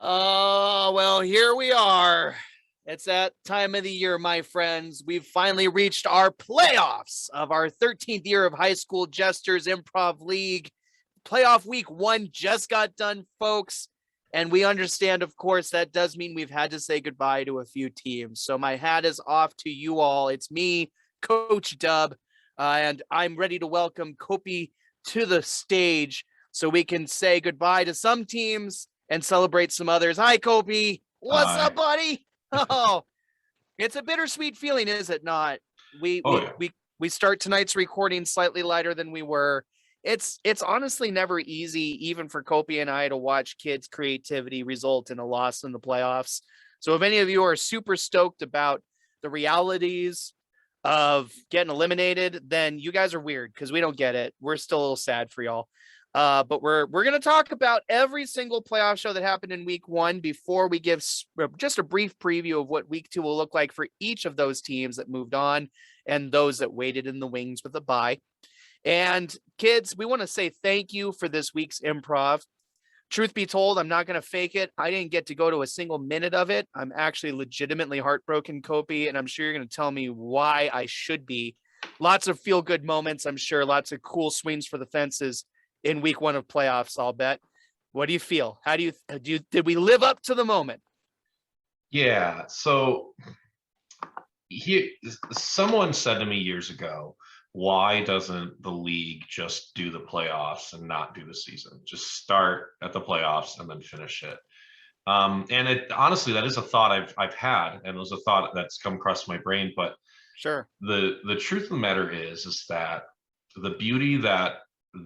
Oh, well, here we are. It's that time of the year, my friends. We've finally reached our playoffs of our 13th year of high school Jesters Improv League. Playoff week 1 just got done, folks. And we understand, of course, that does mean we've had to say goodbye to a few teams. So my hat is off to you all. It's me, Coach Dub, and I'm ready to welcome Kopy to the stage so we can say goodbye to some teams and celebrate some others. Hi, Kopy. What's up, Hi. buddy? Oh, it's a bittersweet feeling, is it not? We Oh we yeah. we we start tonight's recording slightly lighter than we were. It's honestly never easy, even for Kopy and I, to watch kids' creativity result in a loss in the playoffs. So if any of you are super stoked about the realities of getting eliminated, then you guys are weird because we don't get it. We're still a little sad for y'all. But we're gonna talk about every single playoff show that happened in week 1 before we give just a brief preview of what week 2 will look like for each of those teams that moved on and those that waited in the wings with a bye. And kids, we want to say thank you for this week's improv. Truth be told, I'm not going to fake it. I didn't get to go to a single minute of it. I'm actually legitimately heartbroken, Kopy, and I'm sure you're going to tell me why I should be. Lots of feel good moments, I'm sure. Lots of cool swings for the fences in week 1 of playoffs, I'll bet. What do you feel? How do you did we live up to the moment? Yeah. So here, someone said to me years ago, why doesn't the league just do the playoffs and not do the season? Just start at the playoffs and then finish it. And it honestly, that is a thought I've had, and it was a thought that's come across my brain. But Sure. the truth of the matter is that the beauty that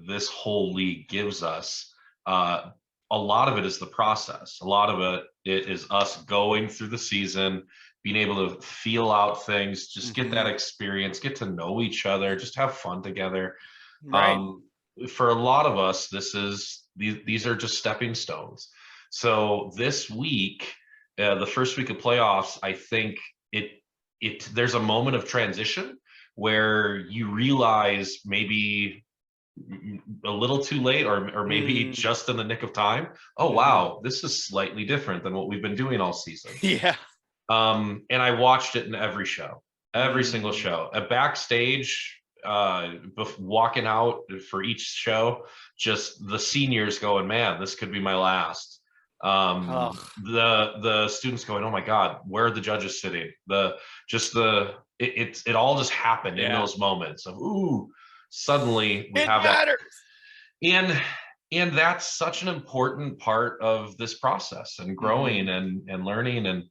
this whole league gives us, a lot of it is the process. A lot of it is us going through the season, being able to feel out things, just get that Mm-hmm. experience, get to know each other, just have fun together. Right. Um, for a lot of us, these are just stepping stones. So this week, the first week of playoffs, I think it there's a moment of transition where you realize maybe a little too late or maybe Mm, just in the nick of time. Oh mm-hmm. wow, this is slightly different than what we've been doing all season. Yeah. And I watched it in every show, every single Mm. show. At backstage, walking out for each show, just the seniors going, man, this could be my last. Oh, The students going, oh my God, where are the judges sitting? It all just happened in yeah. those moments of ooh, suddenly we It have that. matters. And and that's such an important part of this process and Mm-hmm. growing and learning. And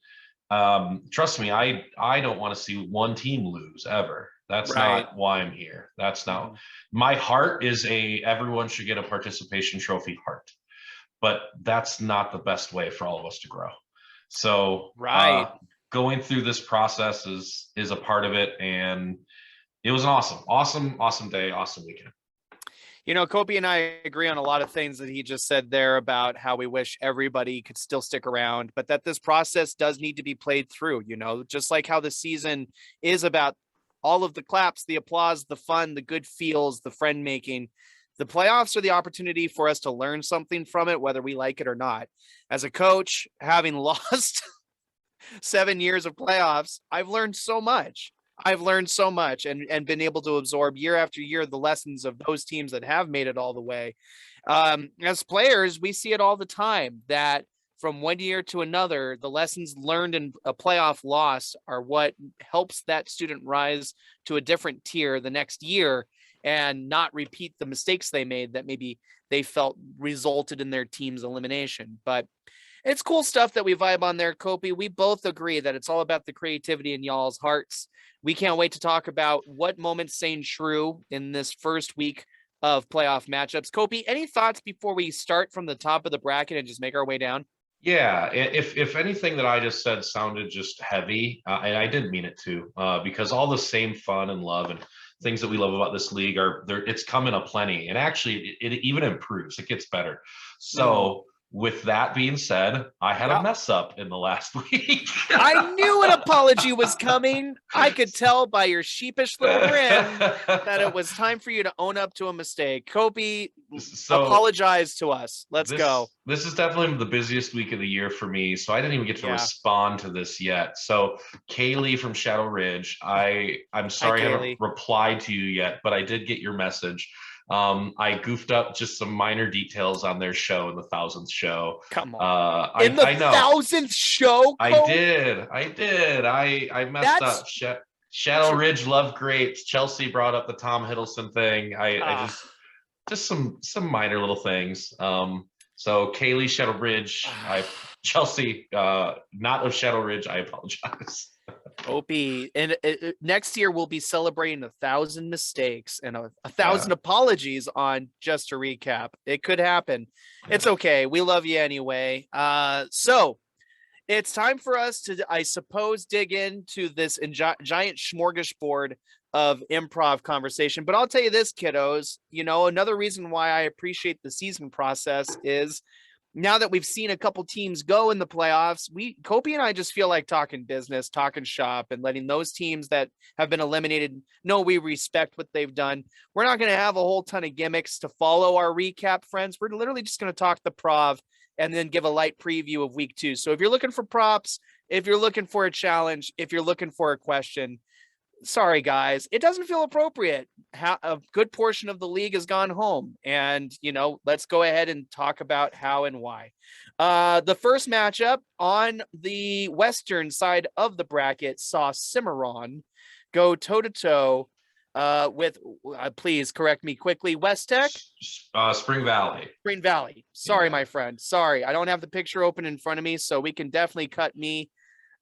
trust me, I don't want to see one team lose ever. That's Right. not why I'm here. That's not. Mm-hmm. My heart is a everyone should get a participation trophy heart, but that's not the best way for all of us to grow. So Right. going through this process is a part of it, and it was an awesome day, awesome weekend. You know, Kopy and I agree on a lot of things that he just said there about how we wish everybody could still stick around, but that this process does need to be played through, just like how the season is about all of the claps, the applause, the fun, the good feels, the friend making. The playoffs are the opportunity for us to learn something from it, whether we like it or not. As a coach, having lost 7 years of playoffs, I've learned so much. I've learned so much and been able to absorb year after year the lessons of those teams that have made it all the way. As players, we see it all the time that from one year to another, the lessons learned in a playoff loss are what helps that student rise to a different tier the next year and not repeat the mistakes they made that maybe they felt resulted in their team's elimination. But it's cool stuff that we vibe on there, Kopy. We both agree that it's all about the creativity in y'all's hearts. We can't wait to talk about what moments saying true in this first week of playoff matchups. Kopy, any thoughts before we start from the top of the bracket and just make our way down? Yeah, if anything that I just said sounded just heavy, and I didn't mean it to, because all the same fun and love and things that we love about this league are there. It's come in a plenty, and actually, it even improves. It gets better. Mm, So with that being said, I had a mess up in the last week. I knew an apology was coming. I could tell by your sheepish little grin that it was time for you to own up to a mistake. Kopy, apologize to us. Let's go. This is definitely the busiest week of the year for me, so I didn't even get to respond to this yet. So Kaylee from Shadow Ridge, I'm sorry I haven't replied to you yet, but I did get your message. I goofed up just some minor details on their show in the 1000th show. Come on. I know. 1000th show? I did. I messed up. Shadow Ridge love grapes. Chelsea brought up the Tom Hiddleston thing. I just some minor little things. So Kaylee, Shadow Ridge, Chelsea, not of Shadow Ridge, I apologize. Kopy, and next year we'll be celebrating 1,000 mistakes and 1,000 apologies on Just to Recap. It could happen. It's okay. We love you anyway. So it's time for us to, I suppose, dig into this giant smorgasbord of improv conversation. But I'll tell you this, kiddos, another reason why I appreciate the season process is now that we've seen a couple teams go in the playoffs, Kopy and I just feel like talking business, talking shop, and letting those teams that have been eliminated know we respect what they've done. We're not going to have a whole ton of gimmicks to follow our recap, friends. We're literally just going to talk the prov and then give a light preview of week 2. So if you're looking for props, if you're looking for a challenge, if you're looking for a question, sorry guys, it doesn't feel appropriate. A good portion of the league has gone home, and let's go ahead and talk about how and why. The first matchup on the western side of the bracket saw Cimarron go toe-to-toe with please correct me quickly, West Tech? Spring Valley. Sorry, my friend, sorry, I don't have the picture open in front of me, so we can definitely cut me,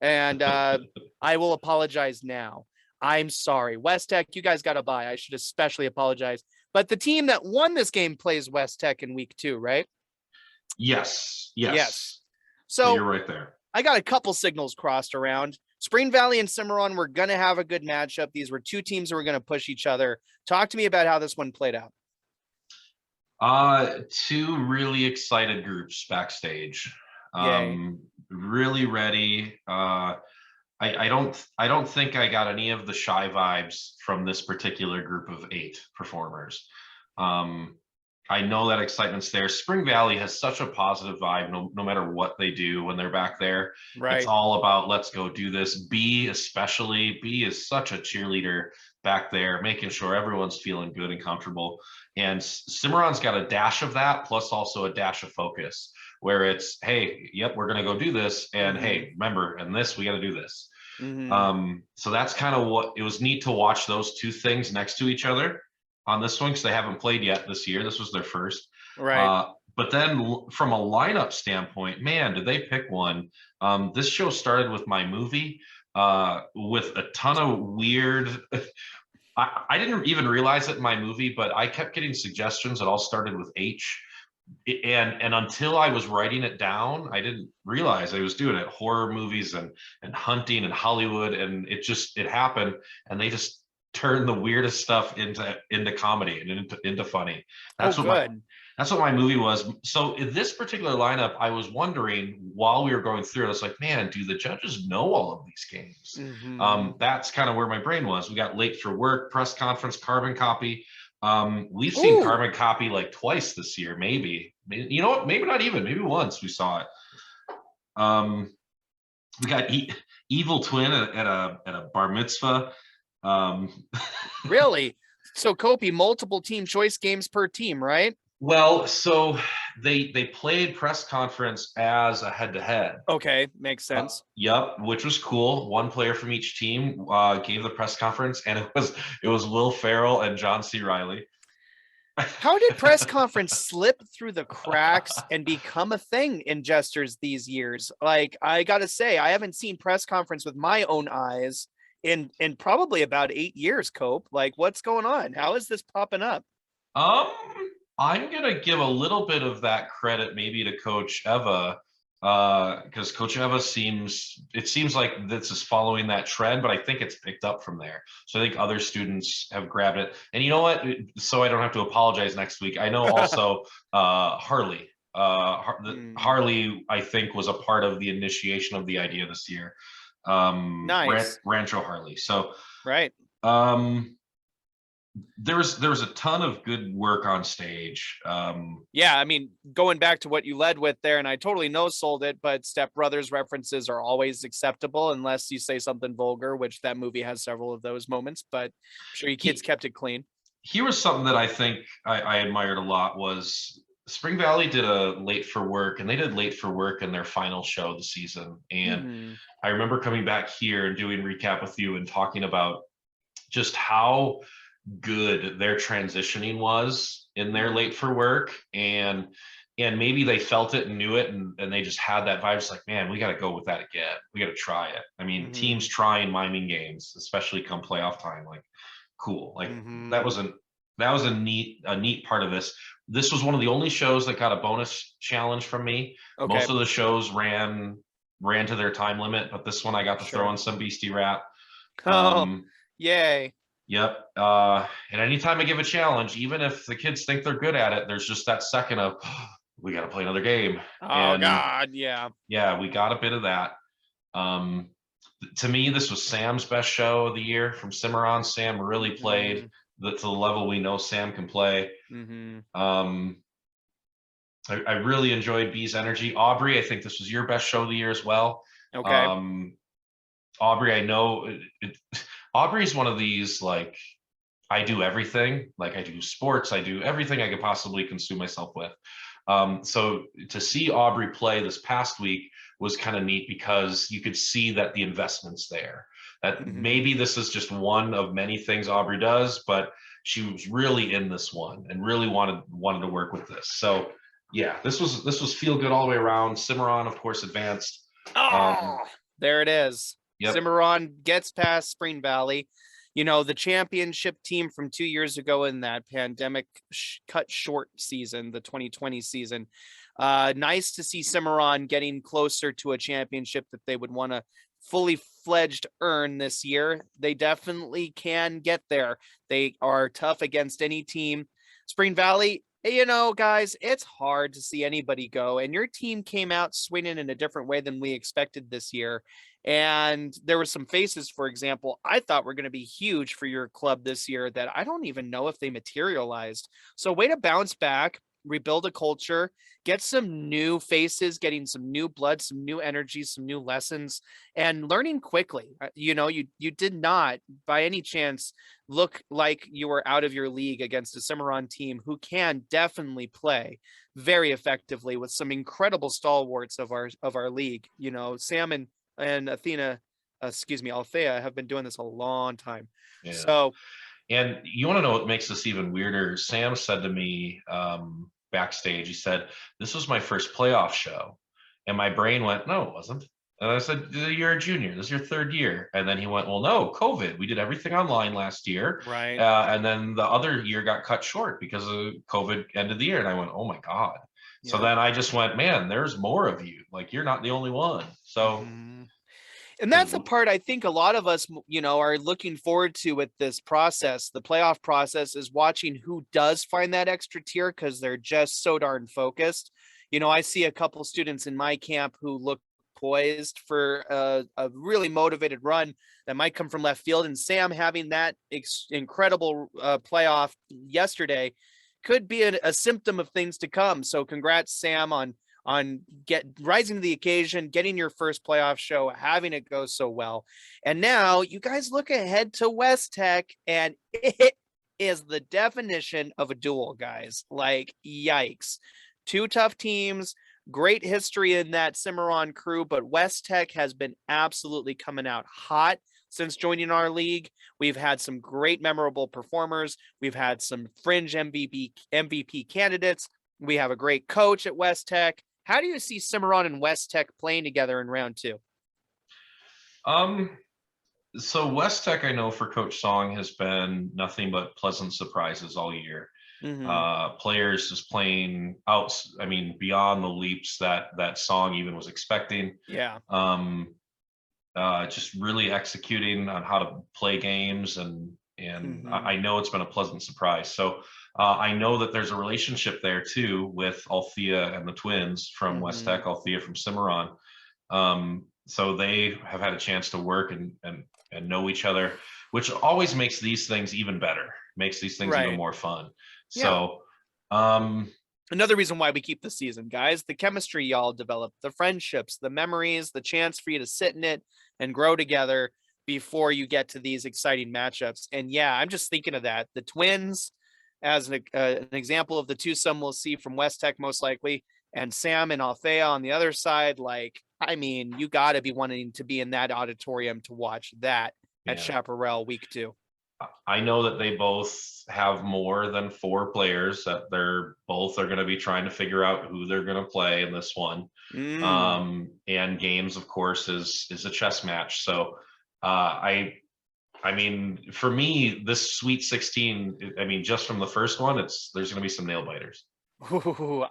and I will apologize now. I'm sorry. West Tech, you guys got a bye. I should especially apologize. But the team that won this game plays West Tech in week 2, right? Yes. So you're right there. I got a couple signals crossed around. Spring Valley and Cimarron were going to have a good matchup. These were two teams that were going to push each other. Talk to me about how this one played out. Two really excited groups backstage. Really ready. I don't think I got any of the shy vibes from this particular group of 8 performers. I know that excitement's there. Spring Valley has such a positive vibe, no matter what they do when they're back there. Right. It's all about let's go do this. B especially. B is such a cheerleader back there, making sure everyone's feeling good and comfortable. And Cimarron's got a dash of that, plus also a dash of focus, where it's, hey, yep, we're gonna go do this, and hey, remember, and this, we got to do this. So that's kind of what it was neat to watch, those two things next to each other on this one, because they haven't played yet this year. This was their first. Right. But then from a lineup standpoint, man, did they pick one. This show started with my movie with a ton of weird I didn't even realize it in my movie, but I kept getting suggestions that all started with H. And until I was writing it down, I didn't realize I was doing it. Horror movies and hunting and Hollywood, and it happened, and they just turned the weirdest stuff into comedy and into funny. That's what my movie was. So in this particular lineup, I was wondering while we were going through it, I was like, man, do the judges know all of these games? That's kind of where my brain was. We got late for work, press conference, carbon copy. We've seen carbon copy like twice this year, maybe. You know what? Maybe not even. Maybe once we saw it. We got Evil Twin at a bar mitzvah. Really? So Kopy, multiple team choice games per team, right? Well, so they played press conference as a head-to-head. Okay, makes sense. Yep, which was cool. One player from each team gave the press conference, and it was Will Ferrell and John C. Reilly. How did press conference slip through the cracks and become a thing in Jesters these years? Like, I gotta say, I haven't seen press conference with my own eyes in probably about 8 years, Cope. Like, what's going on? How is this popping up? I'm gonna give a little bit of that credit maybe to Coach Eva, because Coach Eva seems like this is following that trend, but I think it's picked up from there. So I think other students have grabbed it. And you know what? So I don't have to apologize next week. I know also Harley Harley, I think, was a part of the initiation of the idea this year. Nice. Rancho Harley. So Right. there was a ton of good work on stage. Yeah, I mean, going back to what you led with there, and I totally no sold it, but Step Brothers references are always acceptable unless you say something vulgar, which that movie has several of those moments, but I'm sure you kids kept it clean. Here was something that I think I admired a lot was Spring Valley did a Late for Work, and they did Late for Work in their final show of the season. And I remember coming back here and doing recap with you and talking about just how good their transitioning was in their Late for Work, and maybe they felt it and knew it, and they just had that vibe. It's like, man, we got to go with that again. We got to try it. I mean, teams trying miming games, especially come playoff time, like cool. Like that was a neat part of this. This was one of the only shows that got a bonus challenge from me. Okay. Most of the shows ran to their time limit, but this one I got to throw in some beastie rap. Yay. Yep. And anytime I give a challenge, even if the kids think they're good at it, there's just that second of, oh, we got to play another game. Oh, God. Yeah. Yeah, we got a bit of that. To me, this was Sam's best show of the year from Cimarron. Sam really played to the level we know Sam can play. I really enjoyed B's energy. Aubrey, I think this was your best show of the year as well. Okay. Aubrey, I know Aubrey's one of these, like, I do everything. Like, I do sports, I do everything I could possibly consume myself with. So to see Aubrey play this past week was kind of neat because you could see that the investment's there. That maybe this is just one of many things Aubrey does, but she was really in this one and really wanted to work with this. So yeah, this was feel good all the way around. Cimarron, of course, advanced. There it is. Yep. Cimarron gets past Spring Valley. You know, the championship team from 2 years ago in that pandemic cut short season, the 2020 season. Nice to see Cimarron getting closer to a championship that they would want to fully fledged earn this year. They definitely can get there. They are tough against any team. Spring Valley, you know, guys, it's hard to see anybody go, and your team came out swinging in a different way than we expected this year. And there were some faces, for example, I thought were going to be huge for your club this year that I don't even know if they materialized. So way to bounce back, rebuild a culture, get some new faces, getting some new blood, some new energy, some new lessons, and learning quickly. You know, you did not by any chance look like you were out of your league against a Cimarron team who can definitely play very effectively with some incredible stalwarts of our league. You know, Sam and Athena, Althea have been doing this a long time. Yeah. So, and you want to know what makes this even weirder? Sam said to me backstage, he said, "This was my first playoff show." And my brain went, "No, it wasn't." And I said, "You're a junior. This is your third year." And then he went, "Well, no, COVID. We did everything online last year. Right. And then the other year got cut short because of COVID end of the year." And I went, "Oh my God." Yeah. So then I just went, "Man, there's more of you. Like, you're not the only one." So and that's the part I think a lot of us, you know, are looking forward to with this process. The playoff process is watching who does find that extra tier because they're just so darn focused. You know, I see a couple students in my camp who look poised for a really motivated run that might come from left field. And Sam having that incredible playoff yesterday could be a symptom of things to come. So congrats, Sam, on rising to the occasion, getting your first playoff show, having it go so well. And now you guys look ahead to West Tech, and it is the definition of a duel, guys. Like, yikes. Two tough teams, great history in that Cimarron crew, but West Tech has been absolutely coming out hot since joining our league. We've had some great memorable performers. We've had some fringe MVP candidates. We have a great coach at West Tech. How do you see Cimarron and West Tech playing together in round two? So West Tech, I know for Coach Song, has been nothing but pleasant surprises all year. Players just playing out, I mean, beyond the leaps that Song even was expecting. Yeah. Just really executing on how to play games, and I know it's been a pleasant surprise. So I know that there's a relationship there too with Althea and the twins from West Mhm. Tech, Althea from Cimarron. So they have had a chance to work and know each other, which always makes these things even better, makes these things even Right. more fun. Yeah. So Another reason why we keep the season, guys, the chemistry y'all develop, the friendships, the memories, the chance for you to sit in it and grow together before you get to these exciting matchups. And yeah, I'm just thinking of that. The Twins, as an example of the two some we'll see from West Tech most likely, and Sam and Althea on the other side. Like, I mean, you got to be wanting to be in that auditorium to watch that at yeah, Chaparral week 2. I know that they both have more than 4 players that they're both are going to be trying to figure out who they're going to play in this one. Mm. And games, of course, is a chess match. So I mean, for me, this Sweet 16, I mean, just from the first one, there's going to be some nail biters. Ooh,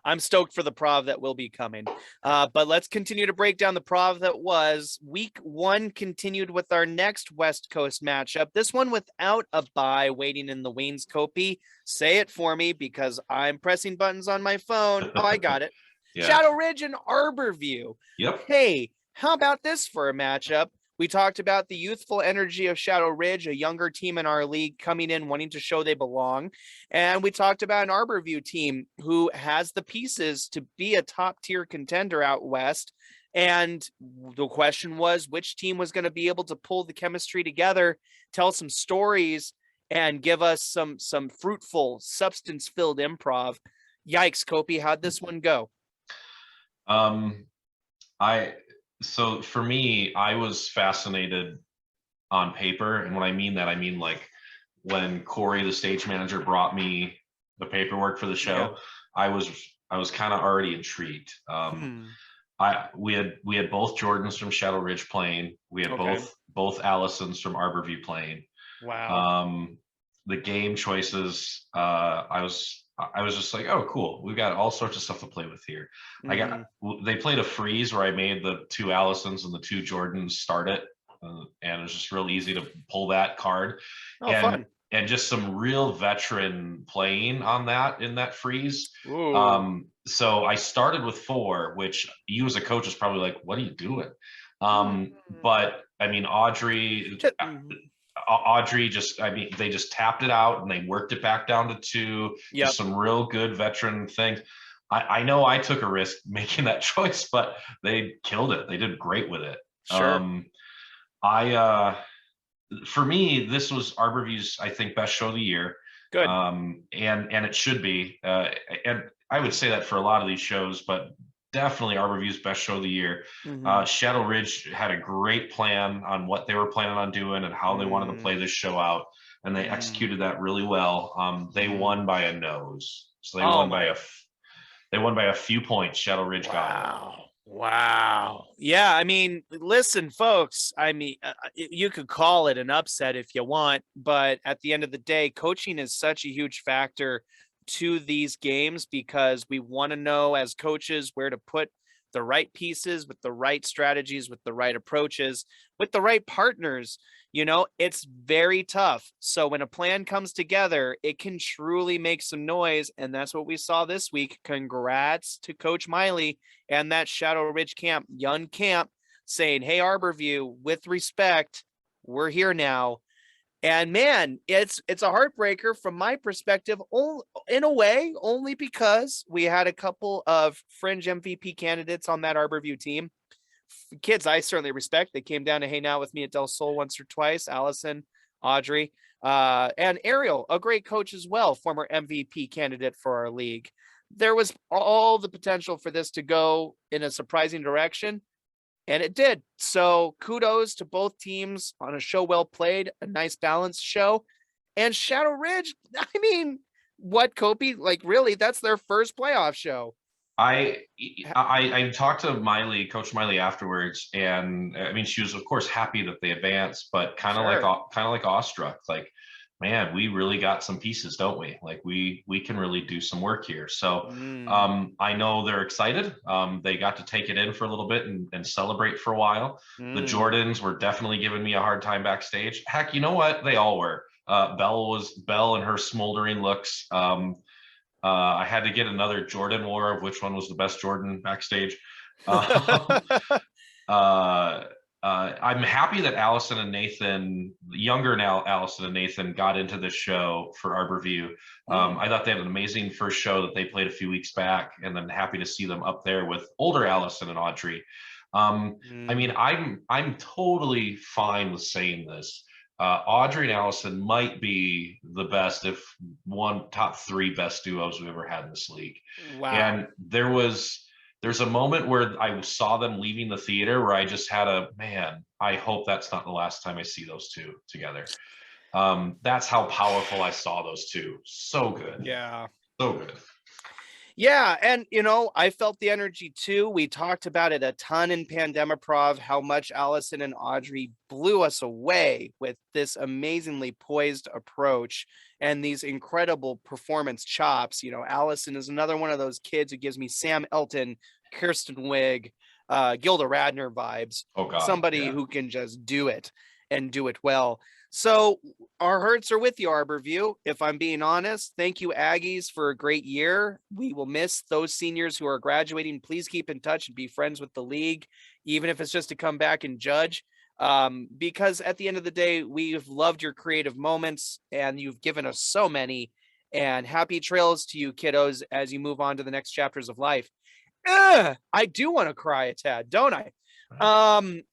I'm stoked for the prov that will be coming. But let's continue to break down the prov that was. Week 1 continued with our next West Coast matchup. This one without a bye waiting in the wings. Kopy, say it for me because I'm pressing buttons on my phone. Oh, I got it. Yeah. Shadow Ridge and Arborview. Yep. Hey, how about this for a matchup? We talked about the youthful energy of Shadow Ridge, a younger team in our league coming in wanting to show they belong. And we talked about an Arborview team who has the pieces to be a top tier contender out west. And the question was, which team was going to be able to pull the chemistry together, tell some stories, and give us some fruitful, substance-filled improv. Yikes, Kopy, how'd this one go? Um, I so for me, I was fascinated on paper, and when I mean that, I mean like when Corey, the stage manager, brought me the paperwork for the Yeah. show, I was I was kind of already intrigued. Hmm. We had both Jordans from Shadow Ridge playing. We had Okay. both Allisons from Arborview playing. Wow. Um, the game choices, I was just like, oh, cool. We've got all sorts of stuff to play with here. Hmm. They played a freeze where I made the 2 Allisons and the 2 Jordans start it, and it was just real easy to pull that card, Oh, and fun. just some real veteran playing on that in that freeze. Ooh. So I started with 4, which you as a coach is probably like, what are you doing? But I mean, Audrey just, I mean, they just tapped it out and they worked it back down to 2, Yep. just some real good veteran things. I know I took a risk making that choice, but they killed it. They did great with it. Sure. I For me, this was Arborview's, I think, best show of the year. Good. And it should be. And I would say that for a lot of these shows, but definitely Arborview's best show of the year. Hmm. Shadow Ridge had a great plan on what they were planning on doing and how they wanted to play this show out, and they Mm. executed that really well. They Mm. won by a nose, so Oh my. they won by a few points. Shadow Ridge got it. Wow. Wow. Yeah, I mean, listen, folks, I mean, you could call it an upset if you want, but at the end of the day, coaching is such a huge factor to these games because we want to know as coaches where to put the right pieces with the right strategies, with the right approaches, with the right partners. It's very tough. So when a plan comes together, it can truly make some noise. And that's what we saw this week. Congrats to Coach Miley and that Shadow Ridge camp, young camp, saying, hey, Arborview, with respect, we're here now. And man, it's a heartbreaker from my perspective, in a way, only because we had a couple of fringe MVP candidates on that Arborview team. Kids I certainly respect. They came down to hang out with me at Del Sol once or twice. Allison, Audrey, and Ariel, a great coach as well, former MVP candidate for our league. There was all the potential for this to go in a surprising direction, and it did. So kudos to both teams on a show well played, a nice balanced show. And Shadow Ridge, I mean, what, Kopy? Like, really, that's their first playoff show. I, I talked to Coach Miley afterwards, and I mean, she was of course happy that they advanced, but Sure. kind of like awestruck, like, man, we really got some pieces, don't we? Like we can really do some work here. So Mm. I know they're excited. They got to take it in for a little bit and celebrate for a while. The Mm. Jordans were definitely giving me a hard time backstage. Heck, you know what? They all were. Belle and her smoldering looks. I had to get another Jordan war of which one was the best Jordan backstage. Um, uh, I'm happy that Allison and Nathan, younger now, Allison and Nathan, got into this show for Arborview. I thought they had an amazing first show that they played a few weeks back, and then happy to see them up there with older Allison and Audrey. I mean, I'm totally fine with saying this. Audrey and Allison might be the best, if one top 3 best duos we've ever had in this league. Wow. And there's a moment where I saw them leaving the theater where I just had a, man, I hope that's not the last time I see those two together. That's how powerful I saw those two. So good. Yeah. So good. Yeah, and I felt the energy too. We talked about it a ton in Pandemiprov, how much Allison and Audrey blew us away with this amazingly poised approach and these incredible performance chops. Allison is another one of those kids who gives me Sam Elton, Kirsten Wig, Gilda Radner vibes. Oh God, somebody who can just do it and do it well. So our hearts are with you, Arborview. If I'm being honest, thank you, Aggies, for a great year. We will miss those seniors who are graduating. Please keep in touch and be friends with the league, even if it's just to come back and judge. Because at the end of the day, we've loved your creative moments and you've given us so many. And happy trails to you, kiddos, as you move on to the next chapters of life. I do want to cry a tad, don't I?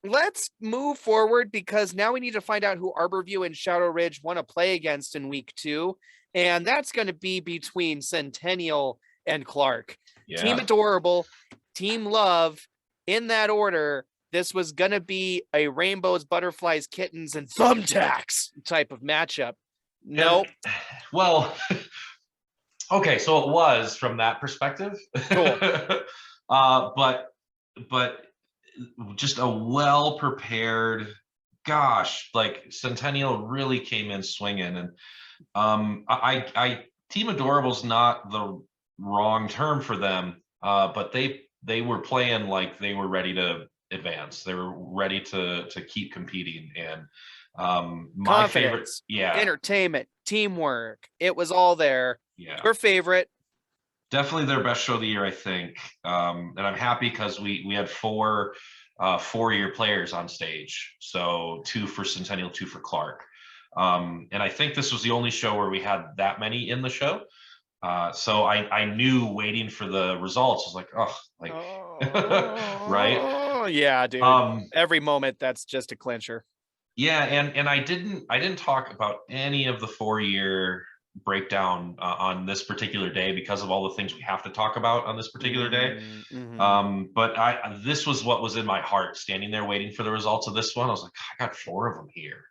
Let's move forward because now we need to find out who Arborview and Shadow Ridge want to play against in week 2. And that's going to be between Centennial and Clark. Yeah. Team Adorable, Team Love, in that order. This was going to be a rainbows, butterflies, kittens, and thumbtacks type of matchup. Nope. Well, okay, so it was from that perspective. Cool. But just a well-prepared, gosh, like Centennial really came in swinging. And I Team Adorable's not the wrong term for them, but they were playing like they were ready to advance. They were ready to keep competing. And my favorite, entertainment, teamwork, it was all there. Your favorite? Definitely their best show of the year, I think. And I'm happy because we had 4 4-year players on stage. So 2 for Centennial, 2 for Clark. And I think this was the only show where we had that many in the show. So I knew waiting for the results was like, right? Oh yeah, dude. Every moment that's just a clincher. Yeah, and I didn't talk about any of the 4-year breakdown on this particular day because of all the things we have to talk about on this particular day. But this was what was in my heart, standing there waiting for the results of this one. I was like, I got 4 of them here.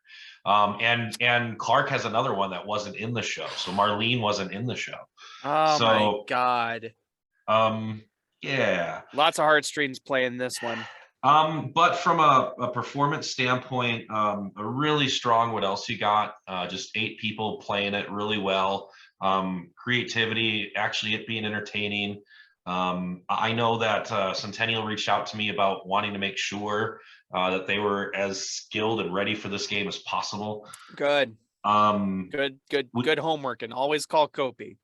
And Clark has another one that wasn't in the show. So Marlene wasn't in the show. Oh my God. Yeah. Lots of heartstrings playing this one. But from a performance standpoint, a really strong What Else You Got, just 8 people playing it really well. Creativity, actually it being entertaining. I know that Centennial reached out to me about wanting to make sure that they were as skilled and ready for this game as possible. Good. Good homework, and always call Kopy.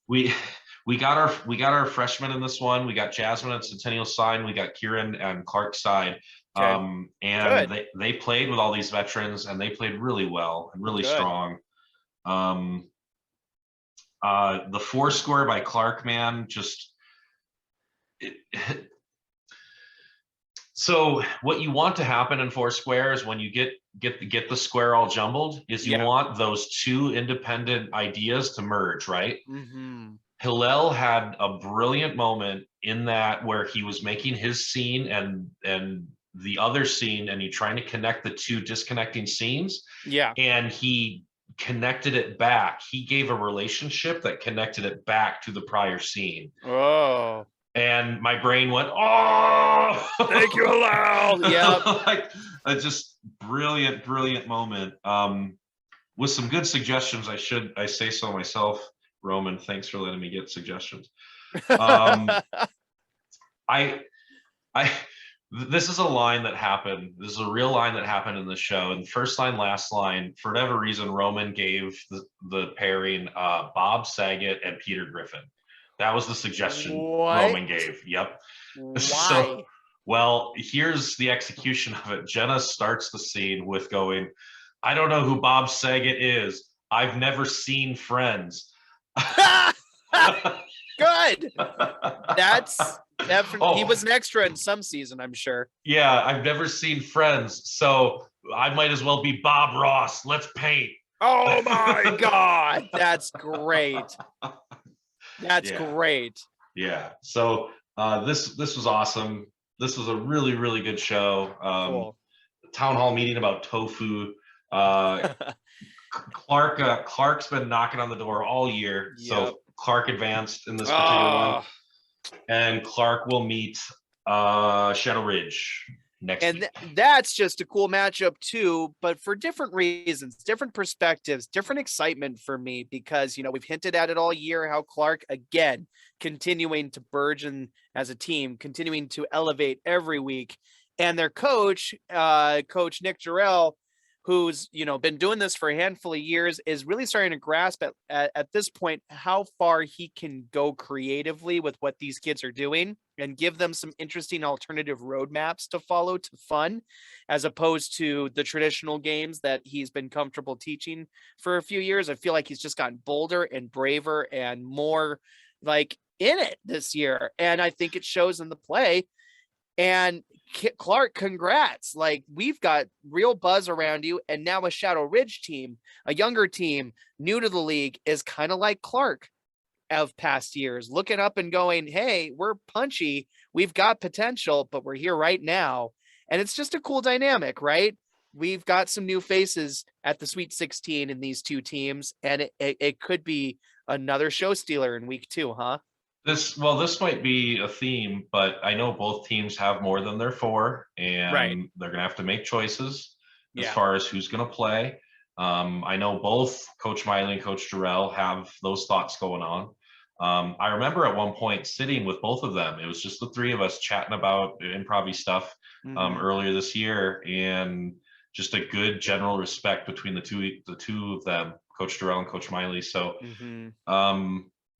We got our freshmen in this one. We got Jasmine and Centennial side. We got Kieran and Clark's side. Okay. And they played with all these veterans, and they played really well and really strong. The 4 score by Clark, man, just so what you want to happen in 4 squares when you get the square all jumbled is you want those 2 independent ideas to merge, right? Hillel had a brilliant moment in that where he was making his scene and the other scene, and he trying to connect the 2 disconnecting scenes. Yeah. And he connected it back. He gave a relationship that connected it back to the prior scene. Oh. And my brain went, oh, thank you, Hillel. Yeah. Like a just brilliant moment. With some good suggestions, I say so myself. Roman, thanks for letting me get suggestions. I This is a line that happened. This is a real line that happened in the show. And first line, last line, for whatever reason, Roman gave the pairing Bob Saget and Peter Griffin. That was the suggestion What? Roman gave. Yep. So, Why? well, here's the execution of it. Jenna starts the scene with going, I don't know who Bob Saget is. I've never seen Friends. Good. That's definitely. He Oh, was an extra in some season, I'm sure. yeah, I've never seen Friends, so I might as well be Bob Ross. Let's paint. Oh my God. That's great. That's Yeah, great. yeah. So this was awesome. This was a really really good show. Cool. Town hall meeting about tofu. Clark's been knocking on the door all year, Yep. so Clark advanced in this particular one, Oh, and Clark will meet Shadow Ridge next and week. that's just a cool matchup too, but for different reasons, different perspectives, different excitement for me, because we've hinted at it all year how Clark again continuing to burgeon as a team, continuing to elevate every week, and their coach, Coach Nick Jarrell, who's been doing this for a handful of years, is really starting to grasp at this point how far he can go creatively with what these kids are doing and give them some interesting alternative roadmaps to follow to fun, as opposed to the traditional games that he's been comfortable teaching for a few years. I feel like he's just gotten bolder and braver and more like in it this year, and I think it shows in the play. And Clark, congrats. Like, we've got real buzz around you. And now a Shadow Ridge team, a younger team, new to the league, is kind of like Clark of past years, looking up and going, hey, we're punchy. We've got potential, but we're here right now. And it's just a cool dynamic, right? We've got some new faces at the Sweet 16 in these two teams. And it could be another show stealer in week 2, huh? This might be a theme, but I know both teams have more than their four, Right. and they're going to have to make choices as Yeah. far as who's going to play. I know both Coach Miley and Coach Jarrell have those thoughts going on. I remember at one point sitting with both of them. It was just the three of us chatting about improv stuff Mm-hmm. earlier this year, and just a good general respect between the two of them, Coach Jarrell and Coach Miley. So Mm-hmm.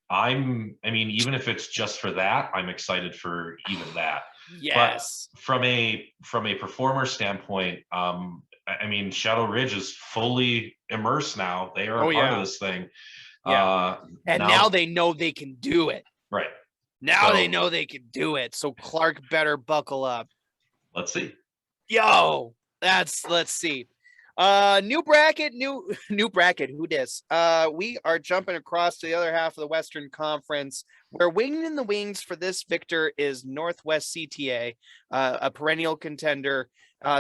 I mean, even if it's just for that, I'm excited for even that. But Yes. from a performer standpoint, I mean, Shadow Ridge is fully immersed now. They are Oh a part of yeah. this thing. Yeah. And now Now, they know they can do it. right. Now they So know they can do it. So Clark better buckle up. let's see. Yo, let's see. New bracket, new bracket. Who dis? We are jumping across to the other half of the Western Conference, where winging in the wings for this victor is Northwest CTA, a perennial contender,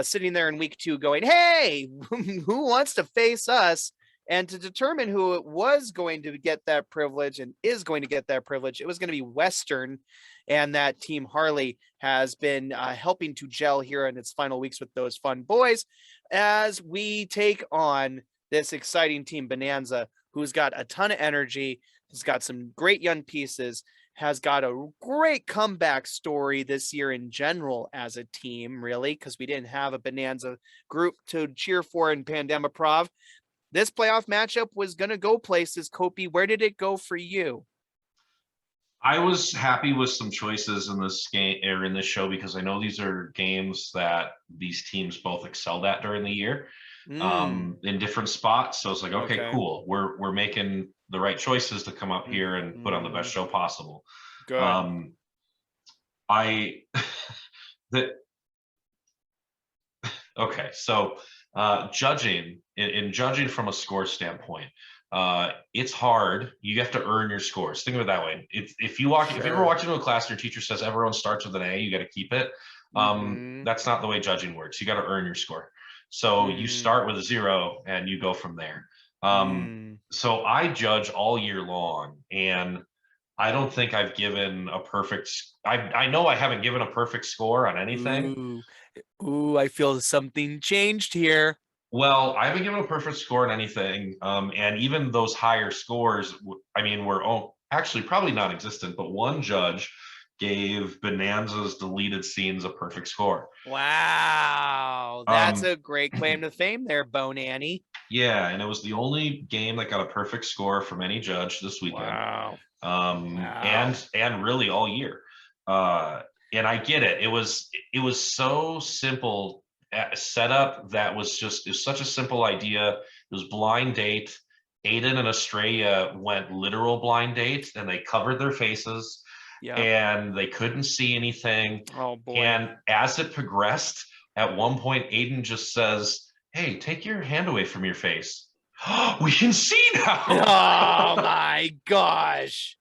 sitting there in week 2 going, hey, who wants to face us? And to determine who it was going to get that privilege and is going to get that privilege, it was going to be Western. And that team Harley has been helping to gel here in its final weeks with those fun boys, as we take on this exciting team Bonanza, who's got a ton of energy, has got some great young pieces, has got a great comeback story this year in general as a team, really, because we didn't have a Bonanza group to cheer for in Pandemiprov. This playoff matchup was going to go places. Kopy, where did it go for you? I was happy with some choices in this game or in this show, because I know these are games that these teams both excelled at during the year in different spots. So it's like, okay, Okay. cool. We're making the right choices to come up here and put on the best show possible. Good. I that okay, so judging in judging from a score standpoint, it's hard. You have to earn your scores. Think of it that way. If you ever walk into a class and your teacher says everyone starts with an A, you got to keep it. That's not the way judging works. You got to earn your score. So you start with a 0 and you go from there. So I judge all year long, and I don't think I've given a perfect. I know I haven't given a perfect score on anything. Ooh, I feel something changed here. Well, I haven't given a perfect score on anything, and even those higher scores, I mean, were actually probably non-existent. But one judge gave Bonanza's deleted scenes a perfect score. Wow, that's a great claim to fame there, Bone Annie. Yeah, and it was the only game that got a perfect score from any judge this weekend. Wow. And really all year. And I get it. It was so simple setup that was just, it was such a simple idea. It was blind date. Aiden and Estrella went literal blind date, and they covered their faces. Yeah. And they couldn't see anything. Oh boy. And as it progressed, at one point, Aiden just says, "Hey, take your hand away from your face." We can see now. Oh my gosh.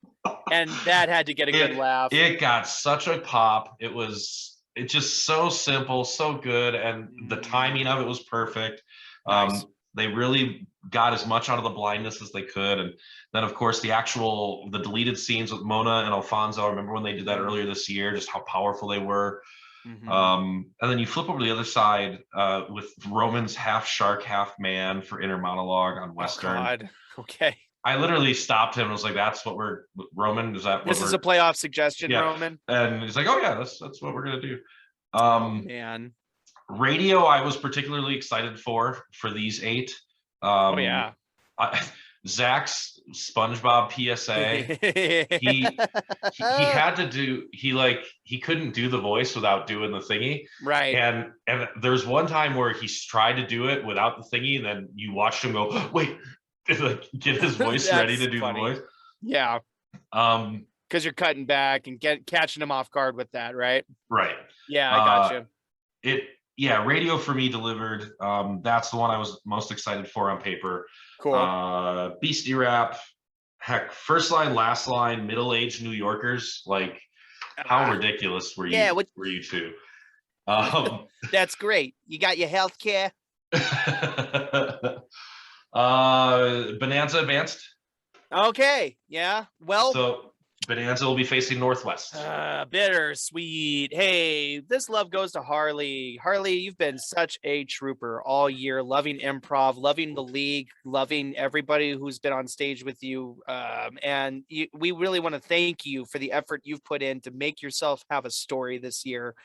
And that had to get a good laugh. It got such a pop. It's just so simple, so good, and the timing of it was perfect. Nice. They really got as much out of the blindness as they could. And then, of course, the deleted scenes with Mona and Alfonso. I remember when they did that earlier this year, just how powerful they were. And then you flip over to the other side with Roman's half shark, half man for inner monologue on Western. Oh God. Okay. I literally stopped him and was like, "That's what Roman, is that what this is a playoff suggestion, yeah." Roman? And he's like, "Oh yeah, that's what we're gonna do." Oh man. Radio, I was particularly excited for these 8. Oh yeah. Zach's SpongeBob PSA. he had to do, he couldn't do the voice without doing the thingy. Right. And there's one time where he tried to do it without the thingy, and then you watched him go, "Wait," like get his voice ready to do the voice. Yeah. Because you're cutting back and catching him off guard with that, right? Right. Yeah, I got you. Radio for me delivered. That's the one I was most excited for on paper. Cool. Beastie Rap, heck, first line, last line, middle-aged New Yorkers. Like, how ridiculous were you? Yeah, were you two? That's great. You got your health care. Bonanza advanced. Okay. Yeah. Well. So Bonanza will be facing Northwest. Bittersweet. Hey, this love goes to Harley. Harley, you've been such a trooper all year, loving improv, loving the league, loving everybody who's been on stage with you. We really want to thank you for the effort you've put in to make yourself have a story this year,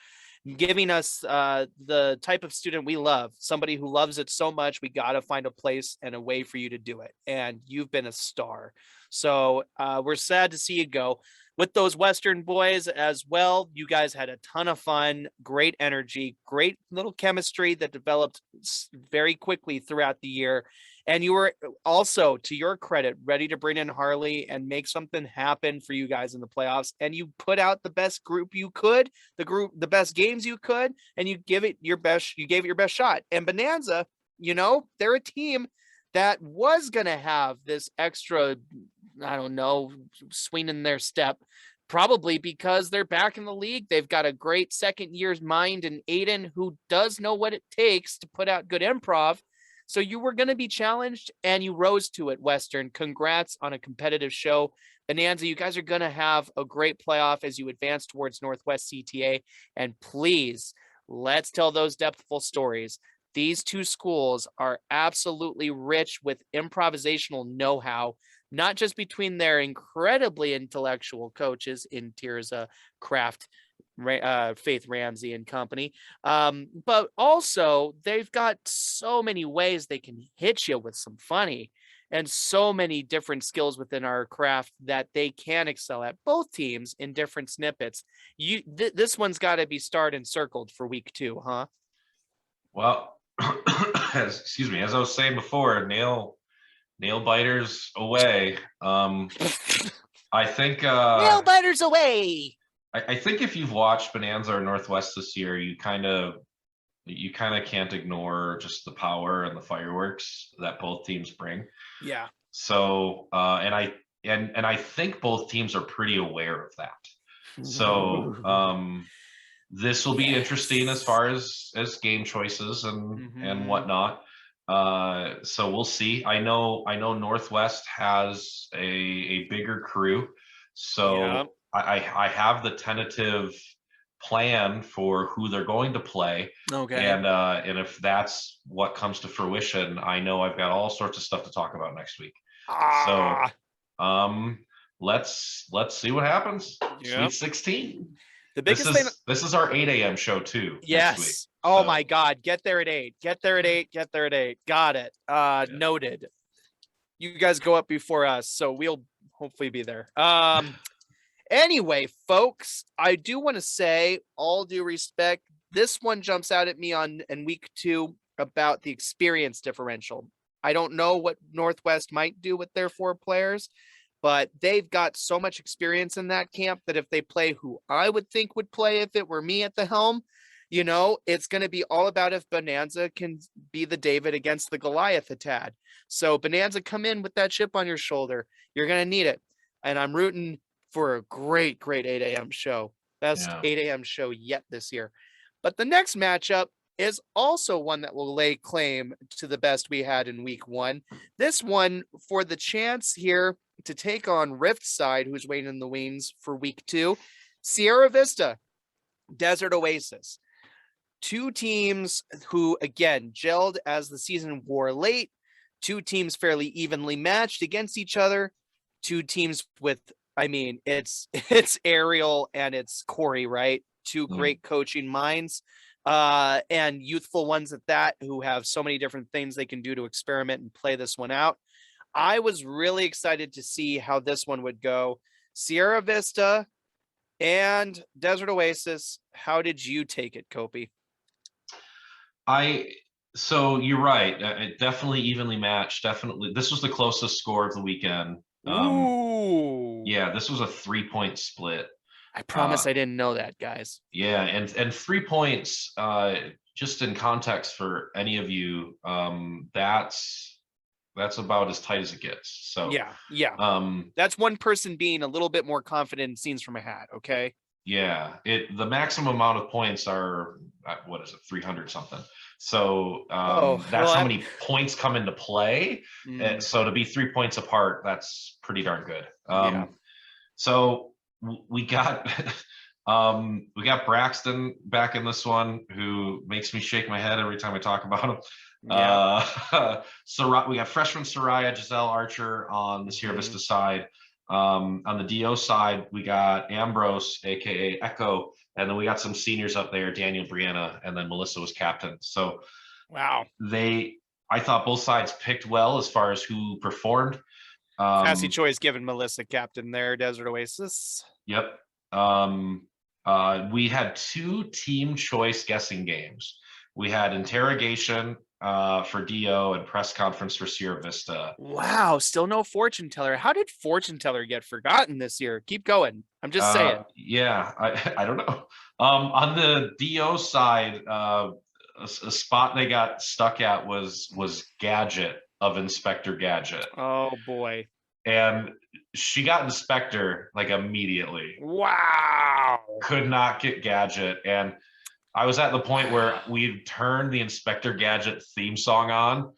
giving us the type of student we love, somebody who loves it so much. We got to find a place and a way for you to do it. And you've been a star. So we're sad to see you go. With those Western boys as well, you guys had a ton of fun, great energy, great little chemistry that developed very quickly throughout the year. And you were also, to your credit, ready to bring in Harley and make something happen for you guys in the playoffs. And you put out the best group you could, the best games you could, and you gave it your best shot. And Bonanza, they're a team that was going to have this extra, I don't know, swing in their step, probably because they're back in the league. They've got a great second year's mind in Aiden, who does know what it takes to put out good improv. So you were going to be challenged and you rose to it, Western. Congrats on a competitive show. Bonanza, you guys are going to have a great playoff as you advance towards Northwest CTA. And please, let's tell those depthful stories. These two schools are absolutely rich with improvisational know-how, not just between their incredibly intellectual coaches in Tirza, Kraft, Faith Ramsey and company, but also they've got so many ways they can hit you with some funny and so many different skills within our craft that they can excel at, both teams in different snippets. This one's got to be starred and circled for week 2, huh? Well, excuse me, as I was saying before, nail biters away. I think nail biters away. I think if you've watched Bonanza or Northwest this year, you kind of can't ignore just the power and the fireworks that both teams bring. Yeah. So and I think both teams are pretty aware of that. So this will be interesting as far as game choices and whatnot. So we'll see. I know Northwest has a bigger crew, so yeah. I have the tentative plan for who they're going to play. Okay. And if that's what comes to fruition, I know I've got all sorts of stuff to talk about next week. So let's see what happens. Yep. Sweet 16. The biggest thing. This is our 8 a.m. show too. Next week. Yes. Oh So, my God. Get there at 8. Get there at 8. Get there at 8. Got it. Noted. You guys go up before us, so we'll hopefully be there. Anyway, folks, I do want to say, all due respect, this one jumps out at me in week 2 about the experience differential. I don't know what Northwest might do with their 4 players, but they've got so much experience in that camp that if they play who I would think would play if it were me at the helm, you know, it's going to be all about if Bonanza can be the David against the Goliath a tad. So Bonanza, come in with that chip on your shoulder. You're going to need it. And I'm rooting for a great 8 a.m. show. Best 8 a.m. show yet this year. But the next matchup is also one that will lay claim to the best we had in week 1. This one for the chance here to take on Rift Side, who's waiting in the wings for week 2. Sierra Vista, Desert Oasis. 2 teams who, again, gelled as the season wore late. 2 teams fairly evenly matched against each other. 2 teams with, I mean, it's Ariel and it's Corey, right? 2 great coaching minds, and youthful ones at that, who have so many different things they can do to experiment and play this one out. I was really excited to see how this one would go. Sierra Vista and Desert Oasis, how did you take it, Kopy? So you're right. It definitely evenly matched. Definitely, this was the closest score of the weekend. Ooh. Yeah, this was a 3-point split. I promise I didn't know that, guys. Yeah, and 3 points. Just in context for any of you, that's about as tight as it gets. So yeah. That's one person being a little bit more confident in scenes from a hat. Okay. Yeah, the maximum amount of points are what is it, 300 something. So that's how many points come into play. So to be 3 points apart, that's pretty darn good. Yeah. So we got Braxton back in this one, who makes me shake my head every time I talk about him. Yeah. We got freshman Soraya Giselle Archer on the Sierra Vista side. On the DO side, we got Ambrose, aka Echo, and then we got some seniors up there, Daniel, Brianna, and then Melissa was captain. So wow, I thought both sides picked well as far as who performed. Classy choice given Melissa captain there, Desert Oasis. Yep. We had 2 team choice guessing games. We had interrogation for DO and press conference for Sierra Vista. Wow, still no fortune teller. How did fortune teller get forgotten this year? Keep going. I'm just saying. Yeah, I don't know. On the DO side, a spot they got stuck at was Gadget of Inspector Gadget. Oh boy. And she got Inspector like immediately. Wow. Could not get Gadget. And I was at the point where we'd turned the Inspector Gadget theme song on,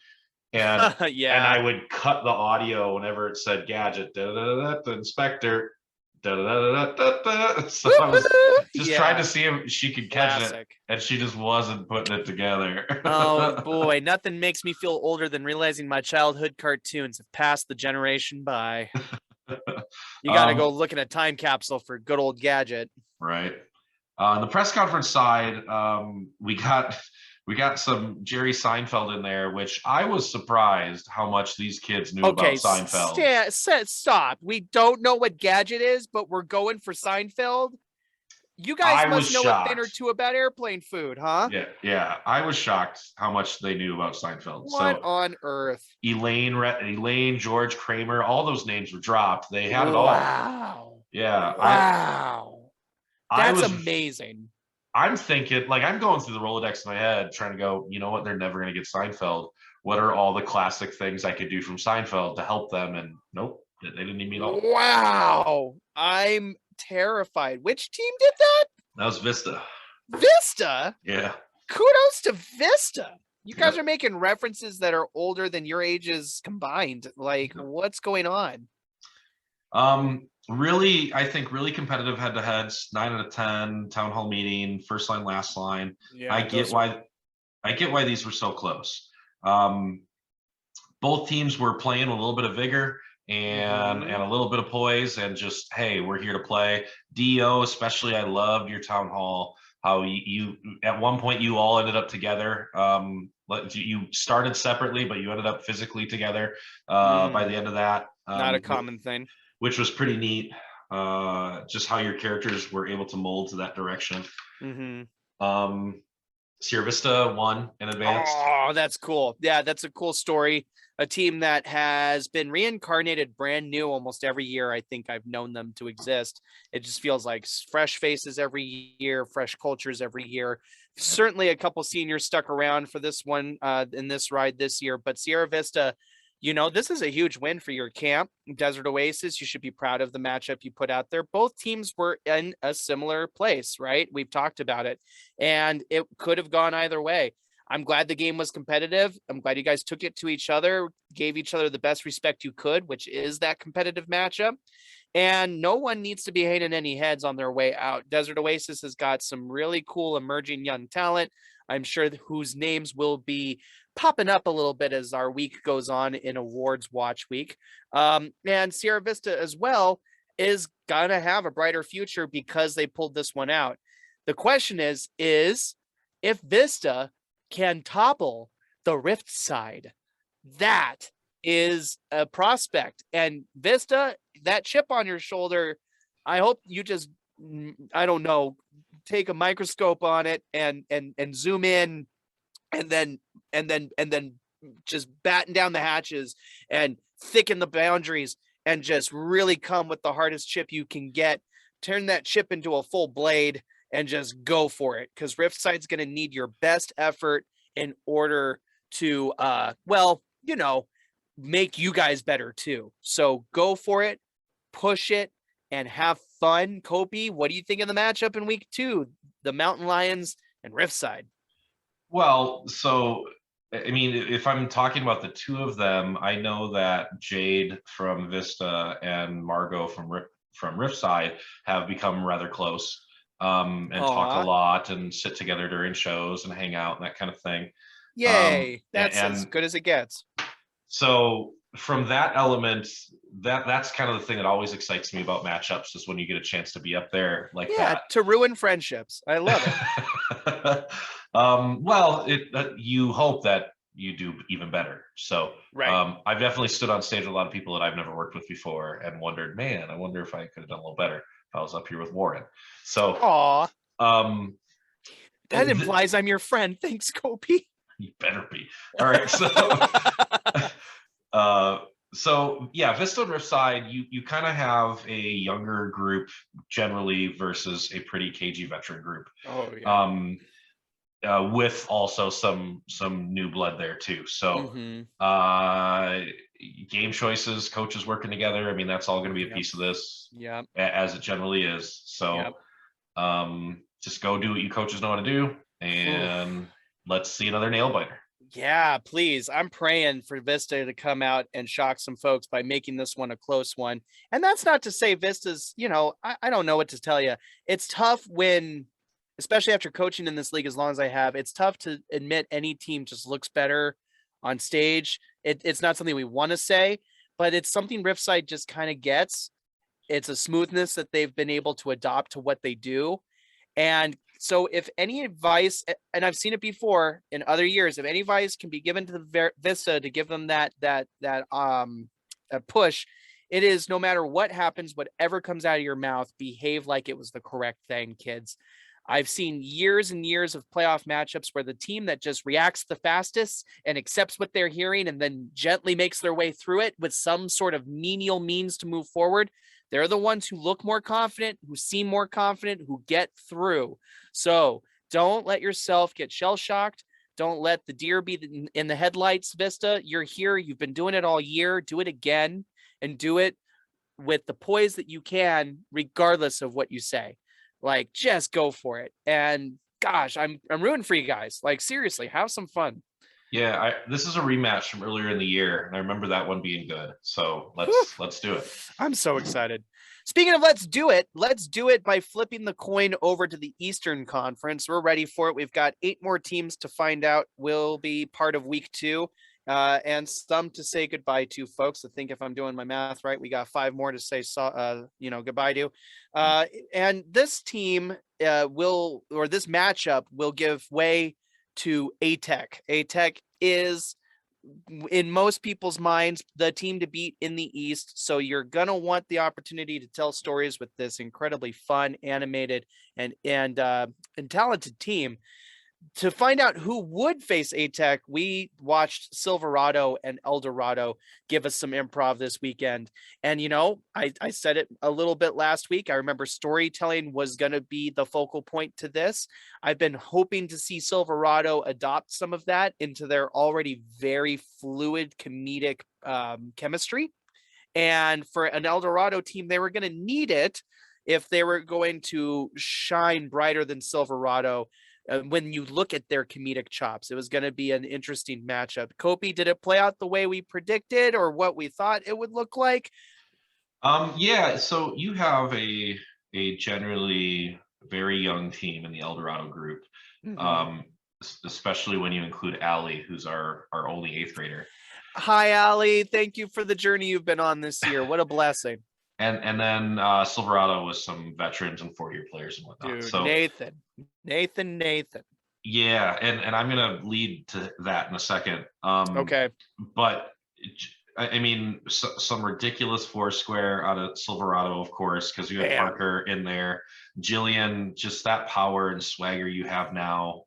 and yeah, and I would cut the audio whenever it said Gadget, the Inspector, so I was just trying to see if she could catch it, and she just wasn't putting it together. Oh boy, nothing makes me feel older than realizing my childhood cartoons have passed the generation by. You got to go look in a time capsule for good old Gadget. Right. On the press conference side, we got some Jerry Seinfeld in there, which I was surprised how much these kids knew about Seinfeld. Stop. We don't know what Gadget is, but we're going for Seinfeld. You guys must know a thing or two about airplane food, huh? Yeah. I was shocked how much they knew about Seinfeld. What on earth? Elaine, George, Kramer, all those names were dropped. They had it all. Wow. Yeah. Wow. That's amazing. I'm thinking, like, I'm going through the Rolodex in my head, trying to go, you know what, they're never going to get Seinfeld. What are all the classic things I could do from Seinfeld to help them? And nope, they didn't need me at all. Wow. I'm terrified. Which team did that? That was Vista. Vista? Yeah. Kudos to Vista. You guys are making references that are older than your ages combined. Like, what's going on? Really, I think really competitive head-to-heads, 9 out of 10, town hall meeting, first line, last line. Yeah, I get why these were so close. Both teams were playing with a little bit of vigor. and a little bit of poise, and just, hey, we're here to play. Do especially, I loved your town hall, how you at one point you all ended up together. You started separately, but you ended up physically together by the end of that. Not a common thing, which was pretty neat. Just how your characters were able to mold to that direction. Sierra Vista won in advance. Oh, that's cool. Yeah, that's a cool story. A team that has been reincarnated brand new almost every year. I think I've known them to exist. It just feels like fresh faces every year, fresh cultures every year. Certainly a couple seniors stuck around for this one in this ride this year, but Sierra Vista, this is a huge win for your camp. Desert Oasis, you should be proud of the matchup you put out there. Both teams were in a similar place, right? We've talked about it, and it could have gone either way. I'm glad the game was competitive. I'm glad you guys took it to each other, gave each other the best respect you could, which is that competitive matchup. And no one needs to be hanging any heads on their way out. Desert Oasis has got some really cool emerging young talent, I'm sure, whose names will be popping up a little bit as our week goes on in awards watch week. And Sierra Vista as well is gonna have a brighter future because they pulled this one out. The question is if Vista can topple the Rift side, that is a prospect. And Vista, that chip on your shoulder, I hope you just, I don't know, take a microscope on it and zoom in, and then just batten down the hatches and thicken the boundaries and just really come with the hardest chip you can get. Turn that chip into a full blade and just go for it, because Riftside's going to need your best effort in order to, make you guys better too. So go for it, push it, and have fun. Kopy, what do you think of the matchup in week 2? The Mountain Lions and Riftside. Well, so, I mean, if I'm talking about the two of them, I know that Jade from Vista and Margot from Riftside have become rather close, and talk a lot and sit together during shows and hang out and that kind of thing. Yay, that's as good as it gets. So from that element, that's kind of the thing that always excites me about matchups, is when you get a chance to be up there like that. To ruin friendships. I love it. Well, you hope that you do even better. So right. I've definitely stood on stage with a lot of people that I've never worked with before and wondered, man, I wonder if I could have done a little better if I was up here with Warren. So that implies I'm your friend. Thanks, Kopy. You better be. All right. So yeah, Vista and Riftside, you kind of have a younger group generally versus a pretty cagey veteran group. Oh yeah. With also some new blood there too. So game choices, coaches working together. I mean, that's all going to be a piece of this. Yeah. As it generally is. So just go do what you coaches know how to do, and let's see another nail biter. Yeah, please. I'm praying for Vista to come out and shock some folks by making this one a close one. And that's not to say Vista's, I don't know what to tell you. It's tough when, especially after coaching in this league as long as I have, it's tough to admit any team just looks better on stage. It's not something we want to say, but it's something Riftside just kind of gets. It's a smoothness that they've been able to adopt to what they do. And so if any advice, and I've seen it before in other years, if any advice can be given to the Vista to give them that push, it is, no matter what happens, whatever comes out of your mouth, behave like it was the correct thing, kids. I've seen years and years of playoff matchups where the team that just reacts the fastest and accepts what they're hearing and then gently makes their way through it with some sort of menial means to move forward, they're the ones who look more confident, who seem more confident, who get through. So don't let yourself get shell-shocked. Don't let the deer be in the headlights, Vista. You're here. You've been doing it all year. Do it again, and do it with the poise that you can, regardless of what you say. Like, just go for it. And gosh, I'm rooting for you guys. Like, seriously, have some fun. Yeah, this is a rematch from earlier in the year, and I remember that one being good. So let's do it. I'm so excited. Speaking of let's do it by flipping the coin over to the Eastern Conference. We're ready for it. We've got 8 more teams to find out will be part of week 2. and some to say goodbye to, folks. I think if I'm doing my math right, we got 5 more to say, goodbye to. And this team this matchup will give way to ATech. ATech is, in most people's minds, the team to beat in the East. So you're gonna want the opportunity to tell stories with this incredibly fun, animated, and talented team. To find out who would face ATech, we watched Silverado and Eldorado give us some improv this weekend. And, I said it a little bit last week. I remember storytelling was going to be the focal point to this. I've been hoping to see Silverado adopt some of that into their already very fluid comedic chemistry. And for an Eldorado team, they were going to need it if they were going to shine brighter than Silverado. When you look at their comedic chops, it was going to be an interesting matchup. Kopy, did it play out the way we predicted or what we thought it would look like? Yeah, so you have a generally very young team in the Eldorado group, especially when you include Allie, who's our only 8th grader. Hi, Allie. Thank you for the journey you've been on this year. What a blessing. And then Silverado with some veterans and 4-year players and whatnot. Dude, so Nathan. Yeah, and I'm gonna lead to that in a second. Okay. But I mean, some ridiculous Foursquare out of Silverado, of course, because you have Parker in there. Jillian, just that power and swagger you have now.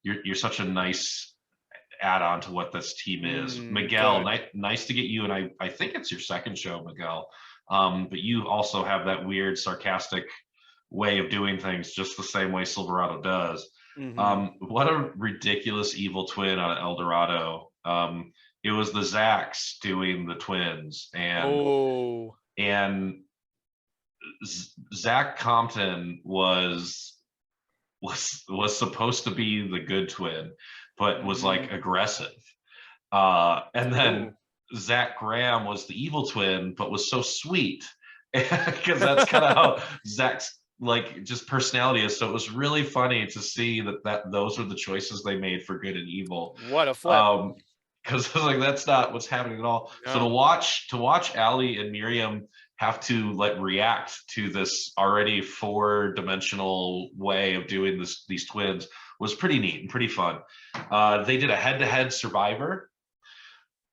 You're such a nice add-on to what this team is. Miguel, nice to get you, and I think it's your second show, Miguel. But you also have that weird, sarcastic way of doing things, just the same way Silverado does. What a ridiculous evil twin out of Eldorado. It was the Zacks doing the twins, and Zach Compton was supposed to be the good twin, but was like aggressive. And then Zach Graham was the evil twin, but was so sweet, because that's kind of how Zach's like just personality is. So it was really funny to see that those are the choices they made for good and evil. What a flip. Because like that's not what's happening at all. No. So to watch Allie and Miriam have to like react to this already 4-dimensional way of doing these twins was pretty neat and pretty fun. They did a head-to-head Survivor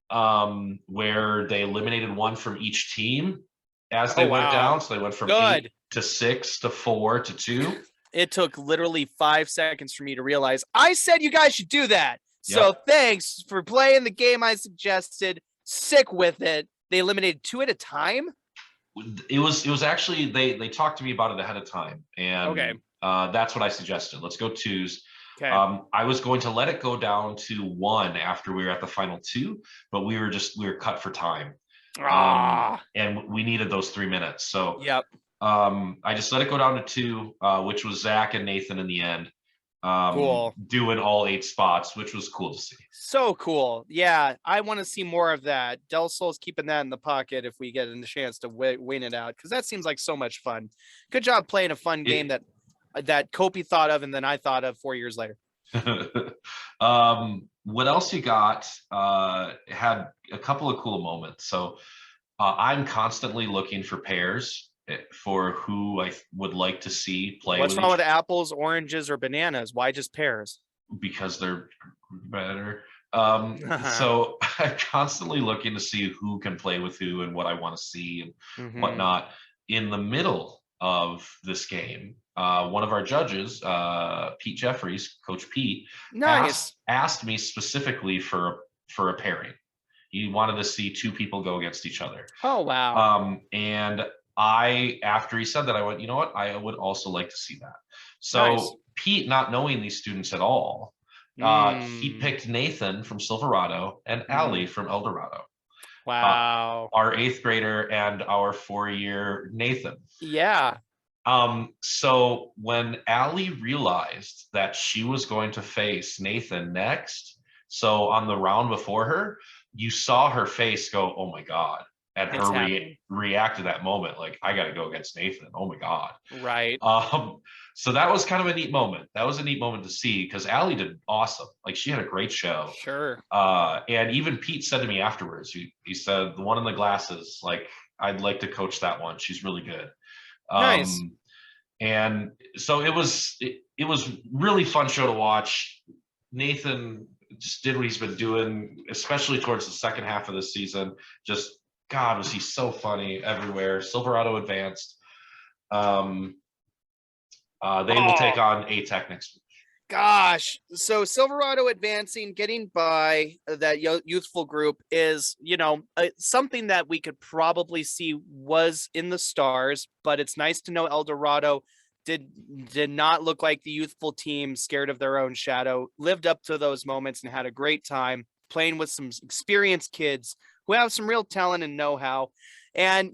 where they eliminated one from each team as they went down. So they went from 8 to 6 to 4 to 2. It took literally 5 seconds for me to realize I said you guys should do that. So thanks for playing the game I suggested. Sick with it. They eliminated 2 at a time. It was actually they talked to me about it ahead of time, and that's what I suggested. Let's go 2s. Okay. I was going to let it go down to 1 after we were at the final 2, but we were cut for time. And we needed those 3 minutes. So I just let it go down to 2, which was Zach and Nathan in the end. Cool. Doing all 8 spots, which was cool to see. So cool. Yeah, I want to see more of that. Del Sol's keeping that in the pocket if we get a chance to win it out, because that seems like so much fun. Good job playing a fun game that Kopy thought of and then I thought of 4 years later. What else you got? Had a couple of cool moments. So I'm constantly looking for pairs for who I would like to see play. What's wrong with apples, oranges, or bananas? Why just pears? Because they're better. So I'm constantly looking to see who can play with who and what I want to see and whatnot. In the middle of this game, one of our judges, Pete Jeffries, Coach Pete, asked me specifically for a pairing. He wanted to see 2 people go against each other. Oh, wow. And after he said that, I went, you know what? I would also like to see that. So Pete, not knowing these students at all, he picked Nathan from Silverado and Allie from Eldorado. Wow. Our 8th grader and our 4-year Nathan. Yeah. So when Allie realized that she was going to face Nathan next, so on the round before her, you saw her face go, oh my God. And her react to that moment, like, I got to go against Nathan. Oh my God. Right. So that was kind of a neat moment. That was a neat moment to see because Allie did awesome. Like she had a great show. Sure. And even Pete said to me afterwards, he said, the one in the glasses, like, I'd like to coach that one. She's really good. Nice. And so it was really fun show to watch. Nathan just did what he's been doing, especially towards the second half of the season. Just, God, was he so funny everywhere. Silverado advanced. They will take on ATEC next week. Gosh, so Silverado advancing, getting by that youthful group is, something that we could probably see was in the stars, but it's nice to know El Dorado did not look like the youthful team scared of their own shadow, lived up to those moments and had a great time playing with some experienced kids who have some real talent and know-how. And,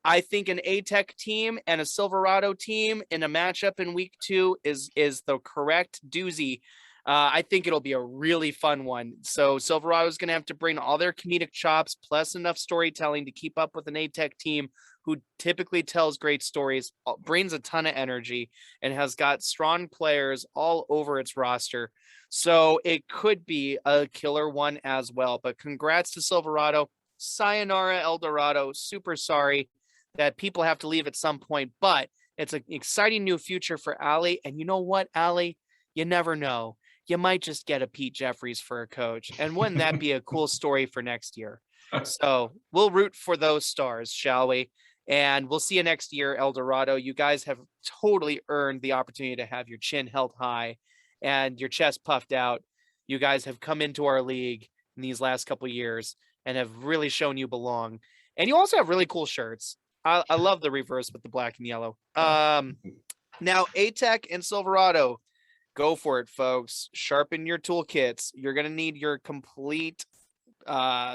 I think an ATEC team and a Silverado team in a matchup in week 2 is the correct doozy. I think it'll be a really fun one. So Silverado is going to have to bring all their comedic chops plus enough storytelling to keep up with an ATEC team who typically tells great stories, brings a ton of energy, and has got strong players all over its roster. So it could be a killer one as well. But congrats to Silverado. Sayonara El Dorado. Super sorry that people have to leave at some point, but it's an exciting new future for Allie. And you know what, Allie? You never know. You might just get a Pete Jeffries for a coach. And wouldn't that be a cool story for next year? So we'll root for those stars, shall we? And we'll see you next year, El Dorado. You guys have totally earned the opportunity to have your chin held high and your chest puffed out. You guys have come into our league in these last couple of years and have really shown you belong. And you also have really cool shirts. I love the reverse with the black and yellow. Now, ATEC and Silverado, go for it, folks. Sharpen your toolkits. You're going to need your complete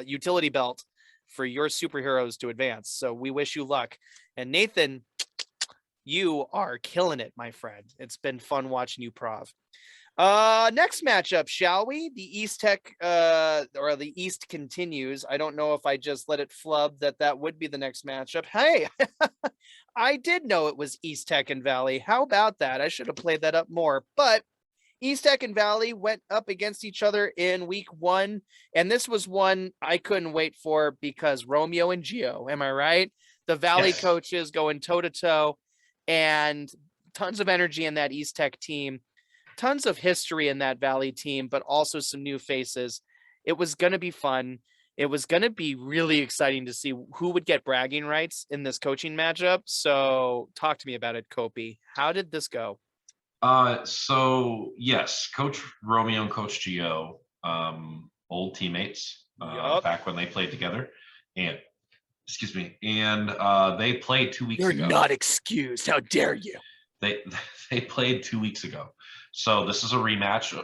utility belt for your superheroes to advance. So we wish you luck. And Nathan, you are killing it, my friend. It's been fun watching you prov. Next matchup, shall we? The East Tech, or the East continues. I don't know if I just let it flub that would be the next matchup. Hey, I did know it was East Tech and Valley. How about that? I should have played that up more, but East Tech and Valley went up against each other in week 1. And this was one I couldn't wait for because Romeo and Gio, am I right? The Valley Yes. coaches going toe to toe and tons of energy in that East Tech team. Tons of history in that Valley team, but also some new faces. It was going to be fun. It was going to be really exciting to see who would get bragging rights in this coaching matchup. So talk to me about it, Kopy. How did this go? So yes, Coach Romeo and Coach Gio, old teammates, back when they played together, and excuse me, and they played 2 weeks ago. You're not excused. How dare you? They played 2 weeks ago. So this is a rematch,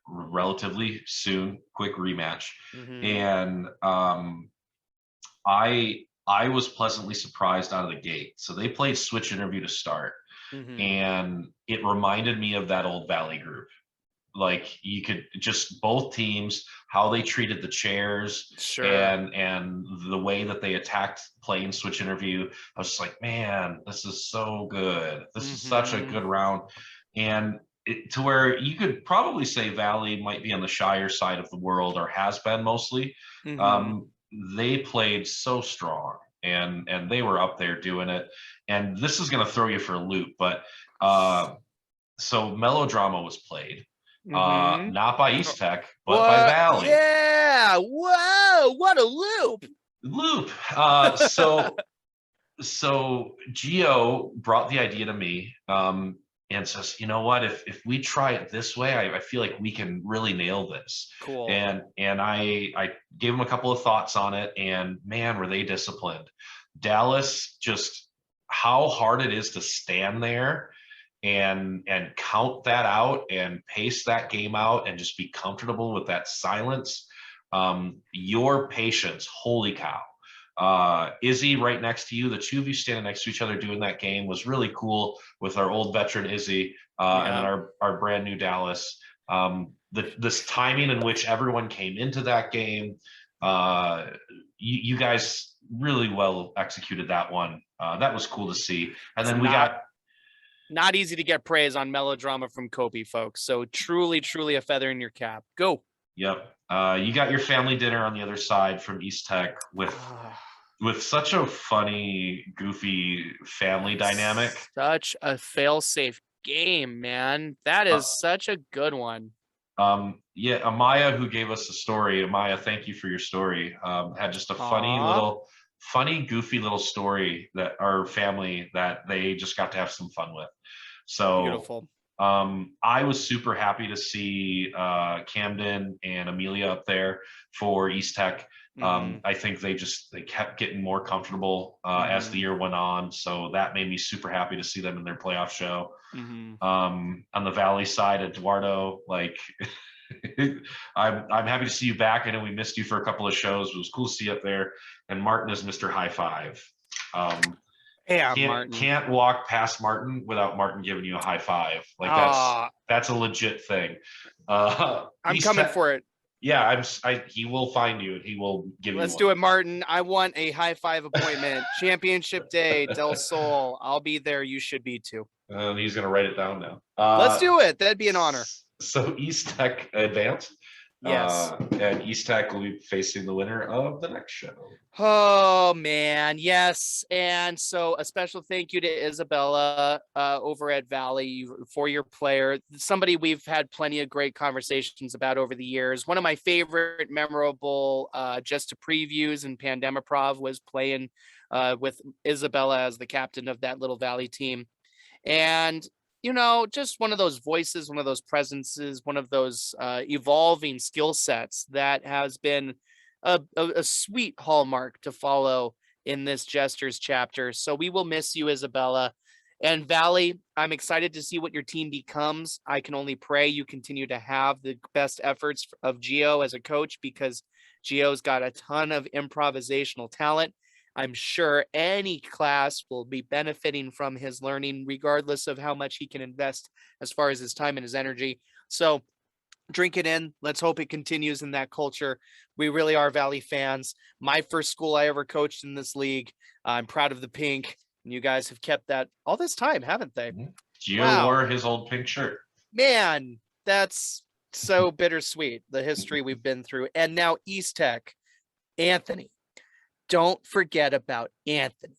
relatively soon, quick rematch. Mm-hmm. And I was pleasantly surprised out of the gate. So they played switch interview to start. Mm-hmm. And it reminded me of that old Valley group. Like you could just both teams, how they treated the chairs, Sure. and the way that they attacked playing switch interview. I was just like, man, this is so good. This is such a good round. And to where you could probably say Valley might be on the shyer side of the world, or has been mostly. They played so strong, and they were up there doing it. And this is going to throw you for a loop, but so Melodrama was played. Not by East Tech, but by Valley. Yeah. Whoa, what a loop. So Gio brought the idea to me, and says, you know what, if we try it this way, I feel like we can really nail this. Cool. And I gave him a couple of thoughts on it, and man, were they disciplined. Dallas, just how hard it is to stand there and count that out and pace that game out and just be comfortable with that silence. Your patience, holy cow. Izzy right next to you, the two of you standing next to each other doing that game was really cool, with our old veteran Izzy and then our brand new Dallas. This timing in which everyone came into that game, you guys really well executed that one. That was cool to see. And then we got Not easy to get praise on melodrama from Kopy, folks. So truly a feather in your cap. Go. Yep. You got your family dinner on the other side from East Tech with such a funny, goofy family dynamic. Such a fail-safe game, man. That is such a good one. Yeah, Amaya, who gave us the story, Amaya, thank you for your story. Had just a funny, goofy little story that our family that they just got to have some fun with. So beautiful. I was super happy to see Camden and Amelia up there for East Tech. I think they kept getting more comfortable as the year went on, so that made me super happy to see them in their playoff show. On the Valley side, Eduardo, like I'm happy to see you back. I know we missed you for a couple of shows. It was cool to see you up there. And Martin is Mr. High Five. Can't walk past Martin without Martin giving you a high five. Like that's a legit thing. I'm coming for it. Yeah, he will find you and he will give you one. Let's do it, Martin. I want a high five appointment. Championship Day, Del Sol. I'll be there. You should be too. He's gonna write it down now. Let's do it. That'd be an honor. So East Tech advanced. Yes. And East Tech will be facing the winner of the next show. Oh man, yes. And so a special thank you to Isabella over at Valley for your player. Somebody we've had plenty of great conversations about over the years. One of my favorite memorable just to previews in Pandemiprov was playing with Isabella as the captain of that little Valley team. And just one of those voices, one of those presences, one of those evolving skill sets that has been a sweet hallmark to follow in this Jesters chapter. So we will miss you, Isabella. And Valley, I'm excited to see what your team becomes. I can only pray you continue to have the best efforts of Gio as a coach, because Gio's got a ton of improvisational talent. I'm sure any class will be benefiting from his learning, regardless of how much he can invest as far as his time and his energy. So drink it in. Let's hope it continues in that culture. We really are Valley fans. My first school I ever coached in this league. I'm proud of the pink. And you guys have kept that all this time, haven't they? Gio wore his old pink shirt. Man, that's so bittersweet, the history we've been through. And now East Tech, Anthony. Don't forget about Anthony.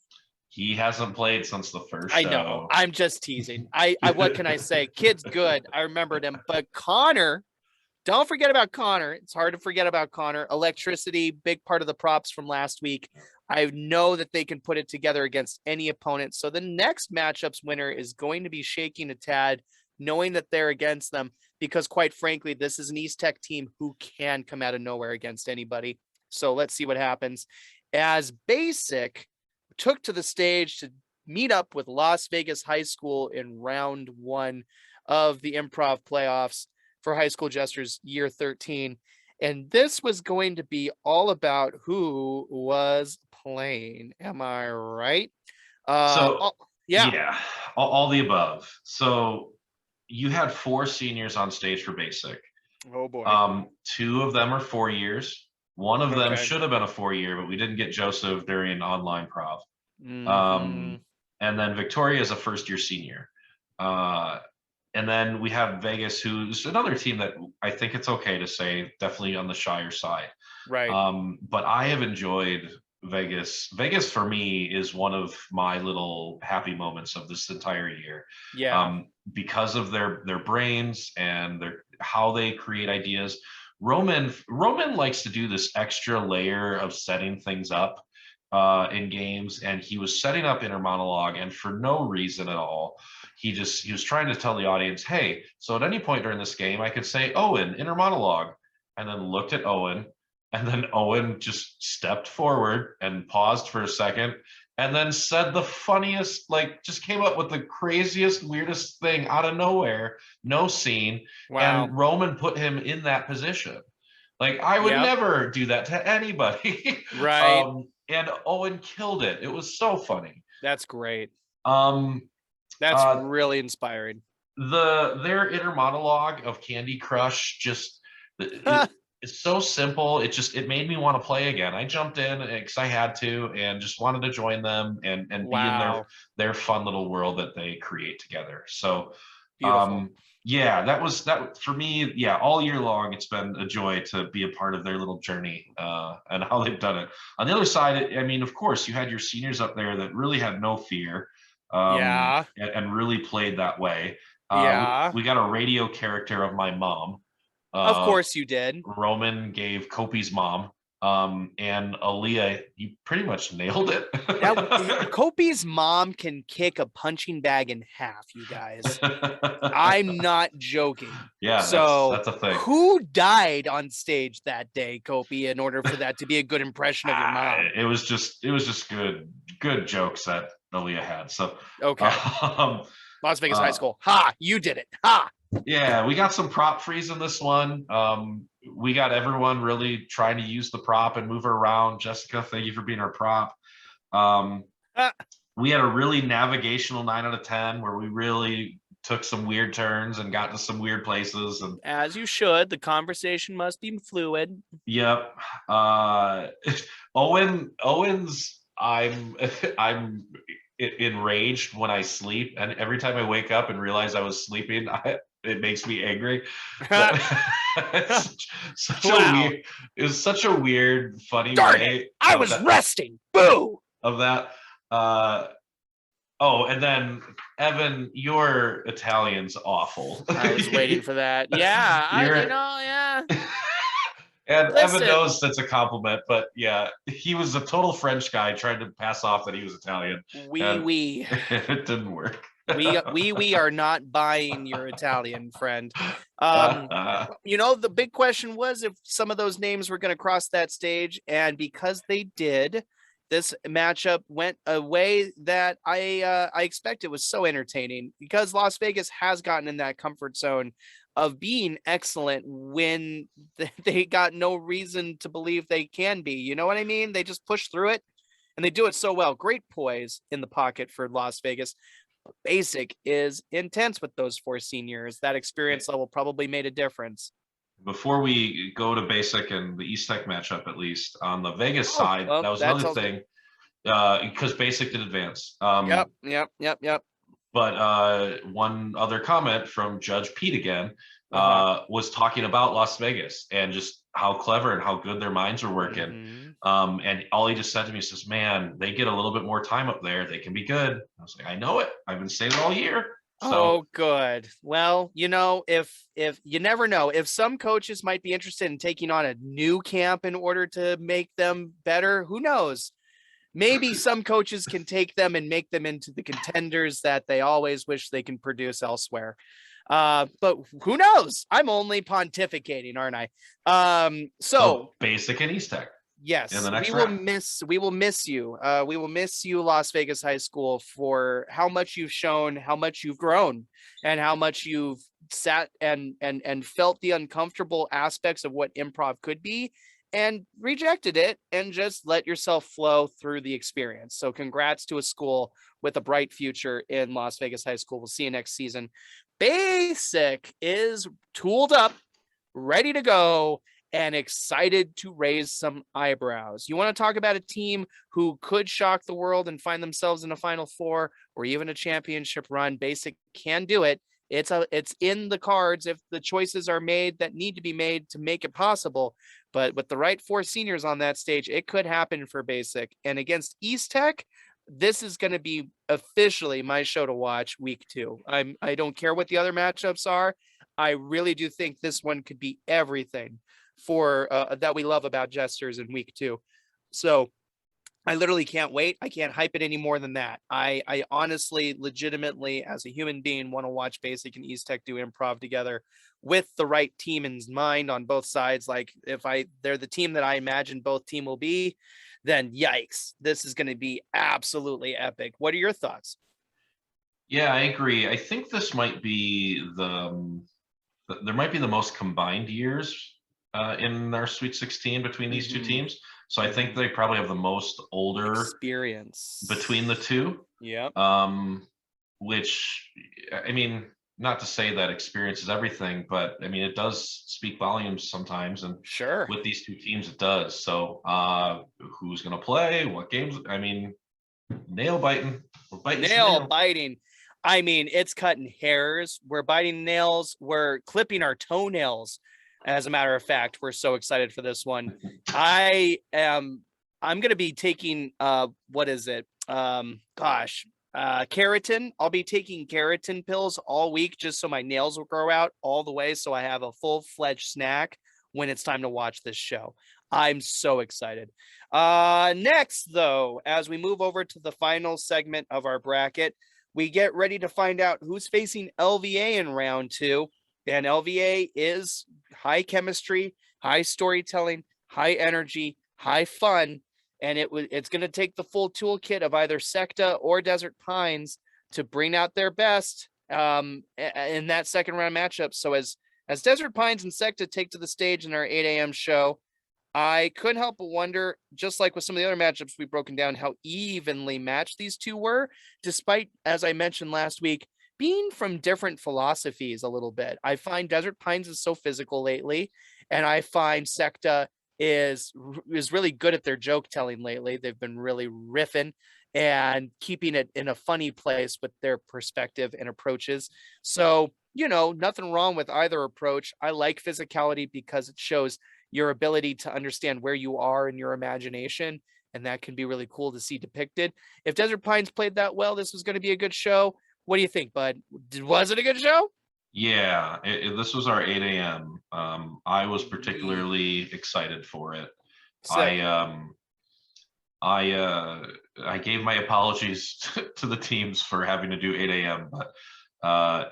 He hasn't played since the first show. I know. I'm just teasing. I what can I say? Kid's good. I remembered him. But Connor, don't forget about Connor. It's hard to forget about Connor. Electricity, big part of the props from last week. I know that they can put it together against any opponent. So the next matchup's winner is going to be shaking a tad, knowing that they're against them, because quite frankly, this is an East Tech team who can come out of nowhere against anybody. So let's see what happens. As Basic took to the stage to meet up with Las Vegas High School in round 1 of the Improv playoffs for High School Jesters year 13. And this was going to be all about who was playing. Am I right? All the above. So you had 4 seniors on stage for Basic. Oh boy. 2 of them are 4 years. One of them should have been a 4-year, but we didn't get Joseph during online prov. And then Victoria is a first-year senior. And then we have Vegas, who's another team that I think it's okay to say definitely on the shyer side. Right. But I have enjoyed Vegas. Vegas for me is one of my little happy moments of this entire year. Yeah. Because of their brains and how they create ideas. Roman likes to do this extra layer of setting things up in games, and he was setting up inner monologue, and for no reason at all, he was trying to tell the audience, hey, so at any point during this game I could say Owen inner monologue, and then looked at Owen, and then Owen just stepped forward and paused for a second, and then said the funniest, just came up with the craziest, weirdest thing out of nowhere, no scene. Wow. And Roman put him in that position. I would never do that to anybody. Right. And Owen killed it. It was so funny. That's great. That's really inspiring. Their inner monologue of Candy Crush, just it's so simple. It made me want to play again. I jumped in because I had to, and just wanted to join them and be in Wow. their fun little world that they create together. So Beautiful. yeah, that for me. Yeah, all year long, it's been a joy to be a part of their little journey and how they've done it. On the other side, I mean, of course, you had your seniors up there that really had no fear Yeah. and really played that way. Yeah. We got a radio character of my mom. Of Uh, course you did. Roman gave Kopy's mom, and Aaliyah, you pretty much nailed it. Kopi's mom can kick a punching bag in half, you guys. I'm not joking. Yeah, So, that's a thing. who died on stage that day, Kopy, in order for that to be a good impression of your mom? It was just good jokes that Aaliyah had. So Okay. Las Vegas High School. Ha! You did it. Ha! Yeah, we got some prop freeze in this one. We got everyone really trying to use the prop and move her around. Jessica, thank you for being our prop. We had a really navigational 9 out of 10 where we really took some weird turns and got to some weird places. And as you should, the conversation must be fluid. Yep. Owens, I'm enraged when I sleep, and every time I wake up and realize I was sleeping, it makes me angry. Such a weird. It was such a weird, funny Darn way. It. I was resting. Boo. Of that. Oh, and then Evan, your Italian's awful. I was waiting for that. Yeah, yeah. And listen, Evan knows that's a compliment, but yeah, he was a total French guy trying to pass off that he was Italian. We. It didn't work. we are not buying your Italian, friend. The big question was if some of those names were going to cross that stage, and because they did, this matchup went a way that I expect. It was so entertaining because Las Vegas has gotten in that comfort zone of being excellent when they got no reason to believe they can be. You know what I mean? They just push through it and they do it so well. Great poise in the pocket for Las Vegas. Basic is intense with those 4 seniors. That experience level probably made a difference. Before we go to Basic and the East Tech matchup, at least on the Vegas side, that was another thing because Basic did advance. Yep. But one other comment from Judge Pete again was talking about Las Vegas and just how clever and how good their minds are working. And all he just said to me says, "Man, they get a little bit more time up there. They can be good." I was like, "I know it. I've been saying it all year." So, good. Well, if you never know, if some coaches might be interested in taking on a new camp in order to make them better, who knows? Maybe some coaches can take them and make them into the contenders that they always wish they can produce elsewhere. But who knows? I'm only pontificating, aren't I? So Basic and East Tech. Yes, we will miss you. We will miss you, Las Vegas High School, for how much you've shown, how much you've grown, and how much you've sat and felt the uncomfortable aspects of what improv could be and rejected it and just let yourself flow through the experience. So congrats to a school with a bright future in Las Vegas High School. We'll see you next season. Basic is tooled up, ready to go, and excited to raise some eyebrows. You want to talk about a team who could shock the world and find themselves in a Final Four or even a championship run? Basic can do it. It's in the cards if the choices are made that need to be made to make it possible. But with the right 4 seniors on that stage, it could happen for Basic. And against East Tech, this is going to be officially my show to watch week 2. I don't care what the other matchups are. I really do think this one could be everything for that we love about Jesters in week 2. So I literally can't wait. I can't hype it any more than that. I honestly, legitimately, as a human being, want to watch Basic and East Tech do improv together with the right team in mind on both sides. Like if they're the team that I imagine both team will be, then yikes, this is going to be absolutely epic. What are your thoughts? Yeah, I agree. I think this might be there might be the most combined years in our Sweet 16 between these 2 teams. So I think they probably have the most older experience between the 2. Yeah. Which, I mean, not to say that experience is everything, but I mean, it does speak volumes sometimes. And Sure. with these two teams, it does. So who's going to play? What games? I mean, nail biting. We're biting some Nail nails. biting. I mean, it's cutting hairs. We're biting nails. We're clipping our toenails. As a matter of fact, we're so excited for this one. I'm going to be taking, what is it? Keratin. I'll be taking keratin pills all week just so my nails will grow out all the way. So I have a full-fledged snack when it's time to watch this show. I'm so excited. Next, though, as we move over to the final segment of our bracket, we get ready to find out who's facing LVA in round 2. And LVA is high chemistry, high storytelling, high energy, high fun. And it's going to take the full toolkit of either Secta or Desert Pines to bring out their best in that second round matchup. So as Desert Pines and Secta take to the stage in our 8 a.m. show, I couldn't help but wonder, just like with some of the other matchups we've broken down, how evenly matched these two were, despite, as I mentioned last week, being from different philosophies a little bit. I find Desert Pines is so physical lately, and I find Secta is really good at their joke telling lately. They've been really riffing and keeping it in a funny place with their perspective and approaches. So, nothing wrong with either approach. I like physicality because it shows your ability to understand where you are in your imagination, and that can be really cool to see depicted. If Desert Pines played that well, this was going to be a good show. What do you think, bud? Was it a good show? Yeah, this was our 8 a.m. I was particularly excited for it. Sick. I gave my apologies to the teams for having to do 8 a.m., but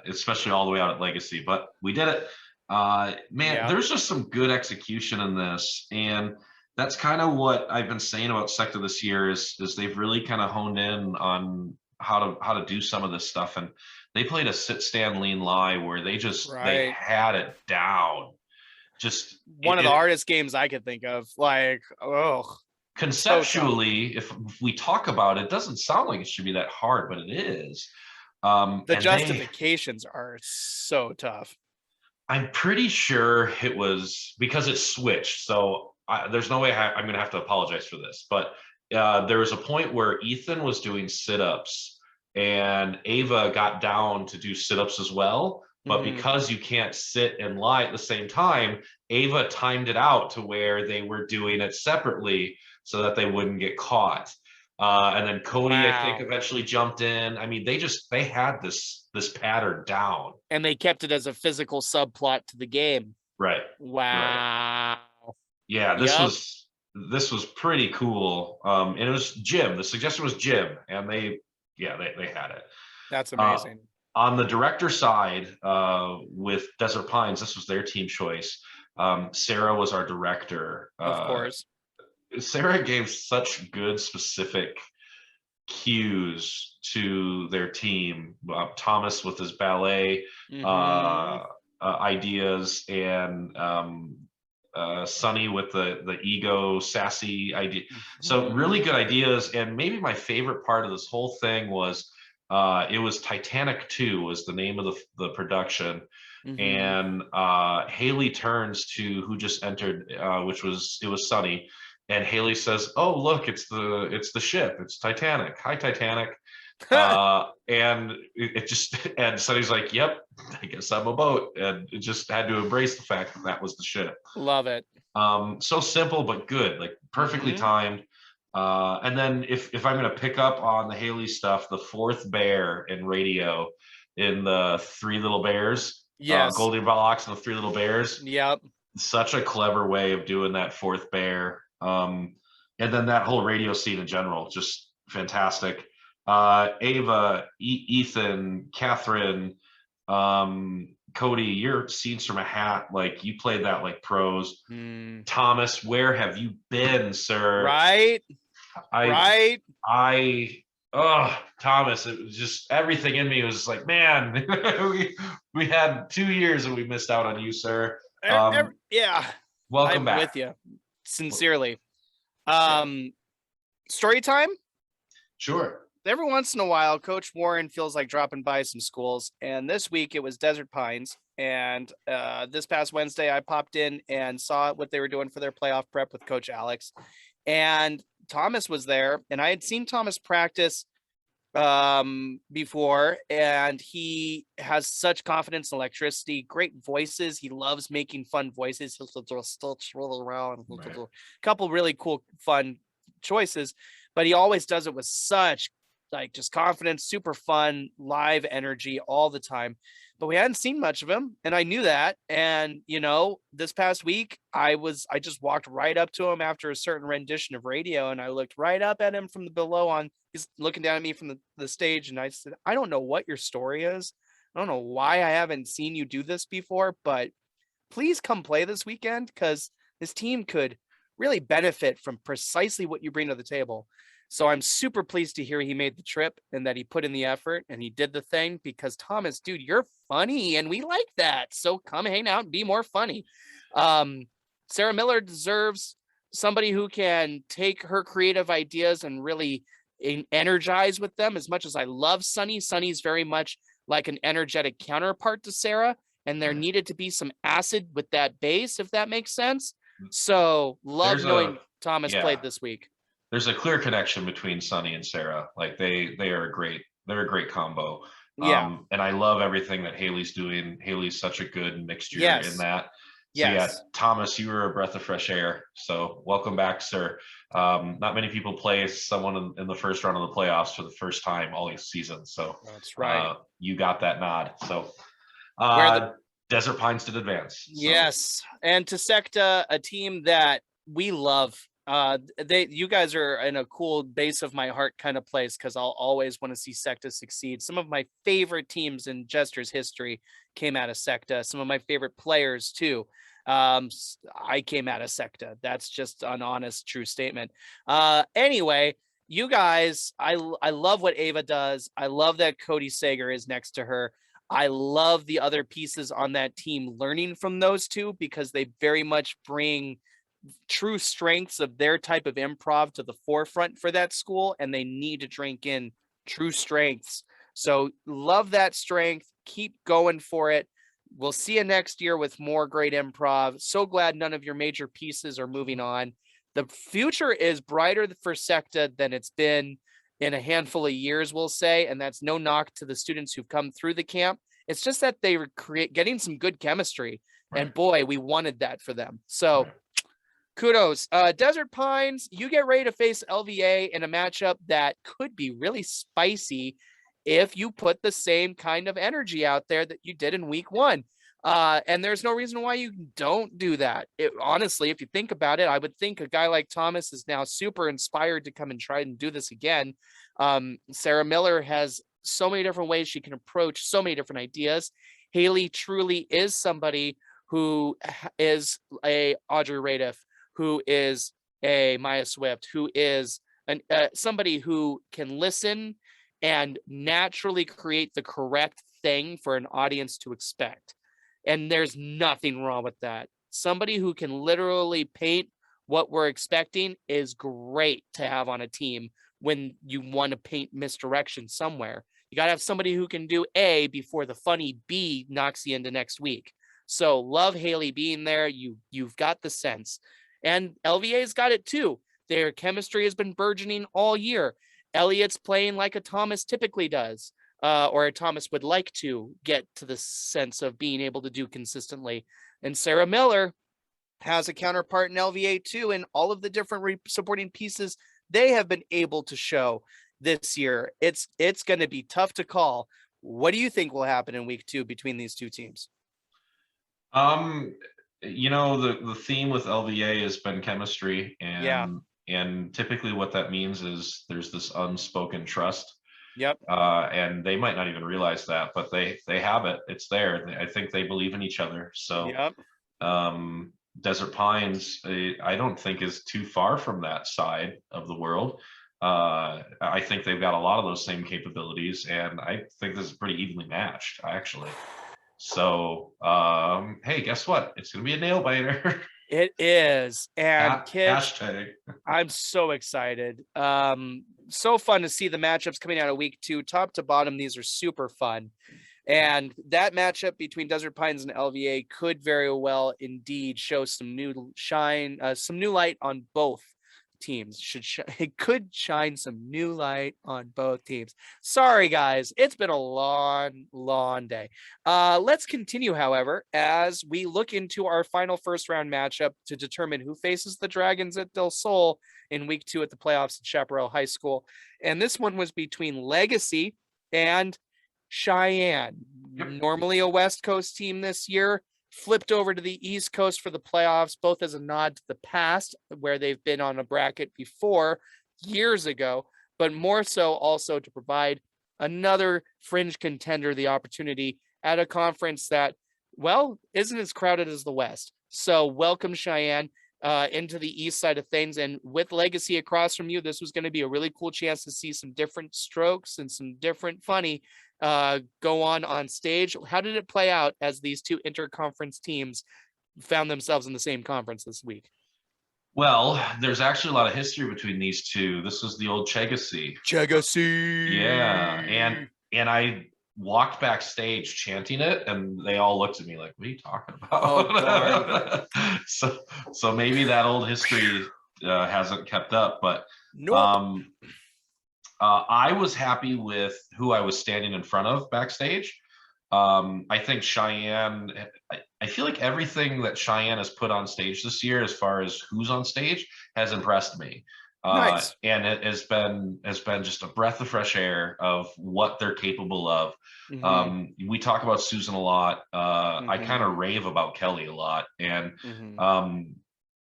especially all the way out at Legacy. But we did it. Man, there's just some good execution in this, and that's kind of what I've been saying about Secta this year is they've really kind of honed in on how to do some of this stuff, and they played a sit, stand, lean, lie where they had it down. Just one of the hardest games I could think of. Like, conceptually, if we talk about it, doesn't sound like it should be that hard, but it is. The justifications are so tough. I'm pretty sure it was because it switched. So there's no way I'm going to have to apologize for this. But there was a point where Ethan was doing sit-ups and Ava got down to do sit-ups as well. But because you can't sit and lie at the same time, Ava timed it out to where they were doing it separately so that they wouldn't get caught. And then Cody, I think, eventually jumped in. I mean, they had this pattern down, and they kept it as a physical subplot to the game. Right. Wow. Right. Yeah, this was pretty cool. And it was Jim. The suggestion was Jim, and they had it. That's amazing. On the director side, with Desert Pines, this was their team choice. Sarah was our director. Of course. Sarah gave such good specific cues to their team. Thomas with his ballet ideas, and Sonny with the ego sassy idea. So really good ideas. And maybe my favorite part of this whole thing was it was Titanic 2 was the name of the production. And Haley turns to who just entered, which was Sonny. And Haley says, "Oh, look, it's the ship. It's Titanic. Hi, Titanic." And and Sonny's like, "Yep, I guess I'm a boat," and it just had to embrace the fact that was the ship. Love it. So simple but good, like perfectly timed. And then if I'm going to pick up on the Haley stuff, the fourth bear in radio in the Three Little Bears, Goldilocks and the Three Little Bears. Yep. Such a clever way of doing that fourth bear. And then that whole radio scene in general, just fantastic. Ava, Ethan, Catherine, Cody, your scenes from a hat, like you played that like pros. Thomas, where have you been, sir? Right. Thomas, it was just everything in me was like, man, we had 2 years and we missed out on you, sir. Yeah. Welcome back. With you. Sincerely. Story time? Sure. every once in a while, Coach Warren feels like dropping by some schools. And this week it was Desert Pines. And this past Wednesday, I popped in and saw what they were doing for their playoff prep with Coach Alex. And Thomas was there. And I had seen Thomas practice before, and he has such confidence and electricity, great voices. He loves making fun voices. He'll still roll around, Right. a couple really cool fun choices, but he always does it with such like just confidence, super fun, live energy all the time. But we hadn't seen much of him, and I knew that. And this past week I just walked right up to him after a certain rendition of radio, and I looked right up at him from the below on he's looking down at me from the stage, and I said, I don't know what your story is. I don't know why I haven't seen you do this before, but please come play this weekend because this team could really benefit from precisely what you bring to the table. So I'm super pleased to hear he made the trip and that he put in the effort and he did the thing because Thomas, dude, you're funny and we like that. So come hang out and be more funny. Sarah Miller deserves somebody who can take her creative ideas and really energize with them. As much as I love Sunny, Sunny's very much like an energetic counterpart to Sarah, and there needed to be some acid with that bass, if that makes sense. So love knowing Thomas played this week. There's a clear connection between Sunny and Sarah. Like they're a great combo. Yeah. And I love everything that Haley's doing. Haley's such a good mixture in that. So yeah, Thomas, you were a breath of fresh air. So welcome back, sir. Not many people play someone in the first round of the playoffs for the first time all season. So that's right. You got that nod. So Desert Pines did advance. So. Yes. And to Secta, a team that we love. You guys are in a cool base of my heart kind of place because I'll always want to see Secta succeed. Some of my favorite teams in Jesters history came out of Secta. Some of my favorite players too. I came out of Secta. That's just an honest, true statement. Anyway, you guys, I love what Ava does. I love that Cody Sager is next to her. I love the other pieces on that team learning from those two because they very much bring true strengths of their type of improv to the forefront for that school, and they need to drink in true strengths. So love that strength. Keep going for it. We'll see you next year with more great improv. So glad none of your major pieces are moving on. The future is brighter for Secta than it's been in a handful of years, we'll say, and that's no knock to the students who've come through the camp. It's just that they were getting some good chemistry, and boy, we wanted that for them. So kudos. Desert Pines, you get ready to face LVA in a matchup that could be really spicy if you put the same kind of energy out there that you did in week one. And there's no reason why you don't do that. Honestly, if you think about it, I would think a guy like Thomas is now super inspired to come and try and do this again. Sarah Miller has so many different ways she can approach so many different ideas. Haley truly is somebody who is a Audrey Radiff, who is a Maya Swift, who is somebody who can listen and naturally create the correct thing for an audience to expect. And there's nothing wrong with that. Somebody who can literally paint what we're expecting is great to have on a team when you want to paint misdirection somewhere. You got to have somebody who can do A before the funny B knocks you into next week. So love Haley being there. You've got the sense. And LVA's got it too. Their chemistry has been burgeoning all year. Elliot's playing like a Thomas typically does, or a Thomas would like to get to the sense of being able to do consistently. And Sarah Miller has a counterpart in LVA too, and all of the different supporting pieces they have been able to show this year. It's going to be tough to call. What do you think will happen in week 2 between these two teams? The theme with LVA has been chemistry, and typically what that means is there's this unspoken trust. Yep. And they might not even realize that, but they have it. It's there. I think they believe in each other. So yep. Desert Pines, I don't think is too far from that side of the world. I think they've got a lot of those same capabilities, and I think this is pretty evenly matched, actually. So hey, guess what? It's gonna be a nail biter. It is. And Kitch, Hashtag. I'm so excited. So fun to see the matchups coming out of week 2, top to bottom. These are super fun. And that matchup between Desert Pines and LVA could very well indeed show some new some new light on both teams. It could shine some new light on both teams. Sorry, guys, it's been a long day. Let's continue, however, as we look into our final first round matchup to determine who faces the Dragons at Del Sol in week 2 at the playoffs at Chaparral High School. And this one was between Legacy and Cheyenne, Yep. normally a West Coast team this year, flipped over to the East Coast for the playoffs, both as a nod to the past, where they've been on a bracket before years ago, but more so also to provide another fringe contender the opportunity at a conference that, well, isn't as crowded as the West. So welcome, Cheyenne, into the East side of things. And with Legacy across from you, this was going to be a really cool chance to see some different strokes and some different funny go on stage. How did it play out as these two interconference teams found themselves in the same conference this week? Well, there's actually a lot of history between these two. This was the old Chegacy. Yeah, and I walked backstage chanting it, and they all looked at me like, "What are you talking about?" Oh, darn. so maybe that old history hasn't kept up, but Nope. I was happy with who I was standing in front of backstage. I think Cheyenne, I feel like everything that Cheyenne has put on stage this year, as far as who's on stage, has impressed me. Nice. And it has been just a breath of fresh air of what they're capable of. We talk about Susan a lot. I kind of rave about Kelly a lot, and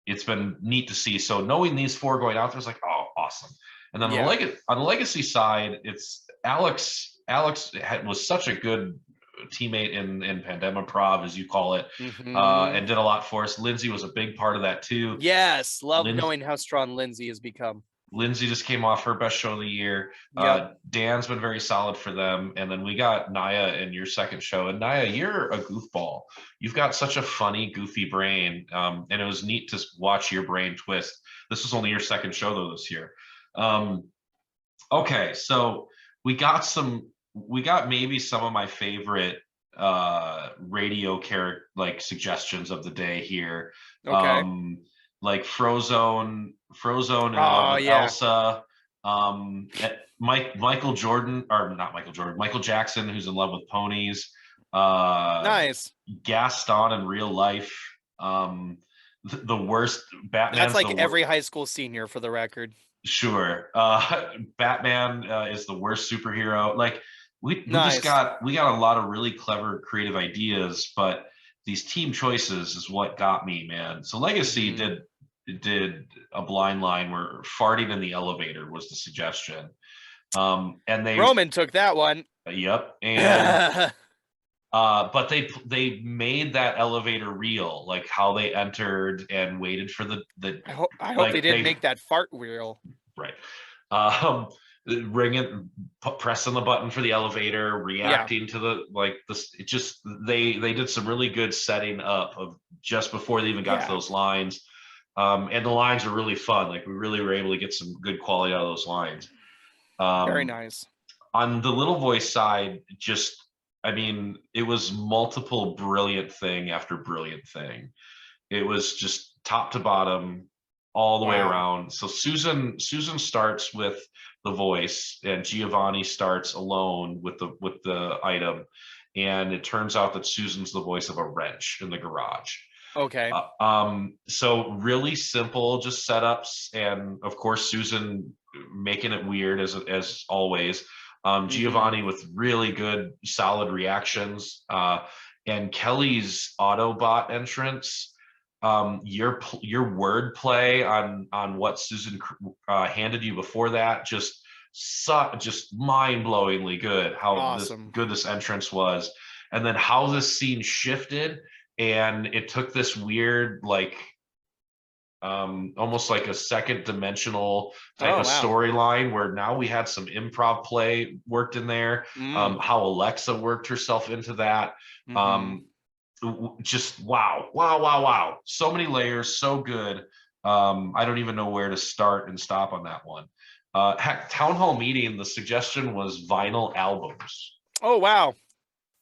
it's been neat to see. So knowing these four going out there is like, oh, awesome. And then on the Legacy side, it's Alex. Alex was such a good teammate in Pandemiprov, as you call it, and did a lot for us. Lindsay was a big part of that too. Yes, love knowing how strong Lindsay has become. Lindsay just came off her best show of the year. Dan's been very solid for them. And then we got Naya in your second show. And Naya, you're a goofball. You've got such a funny, goofy brain. And it was neat to watch your brain twist. This was only your second show, though, this year. Okay, so we got maybe some of my favorite radio character suggestions of the day here. Okay. Like Frozone and Elsa. Michael Jackson, who's in love with ponies. Nice. Gaston in real life. The worst Batman. That's like every high school senior, for the record. Sure. Batman is the worst superhero. Like we just got a lot of really clever creative ideas, but these team choices is what got me, man. So Legacy did a blind line where farting in the elevator was the suggestion. And Roman took that one. Yep. And but they made that elevator real, like how they entered and waited for the I hope they didn't make that fart real. Right. Ringing, pressing the button for the elevator, reacting to they did some really good setting up of just before they even got to those lines. And the lines were really fun. Like we really were able to get some good quality out of those lines. Very nice. On the Little Voice side, it was multiple brilliant thing after brilliant thing. It was just top to bottom, all the way around. So Susan starts with the voice, and Giovanni starts alone with the item, and it turns out that Susan's the voice of a wrench in the garage. Okay. So really simple, just setups, and of course Susan making it weird as always. Giovanni with really good, solid reactions, and Kelly's Autobot entrance. Your word play on what Susan handed you before that, just mind-blowingly good. How good this entrance was, and then how this scene shifted, and it took this weird almost like a second dimensional type Oh, of wow. storyline where now we had some improv play worked in there. How Alexa worked herself into that. Just wow. So many layers, so good. I don't even know where to start and stop on that one. Heck, town hall meeting, the suggestion was vinyl albums. Oh, wow.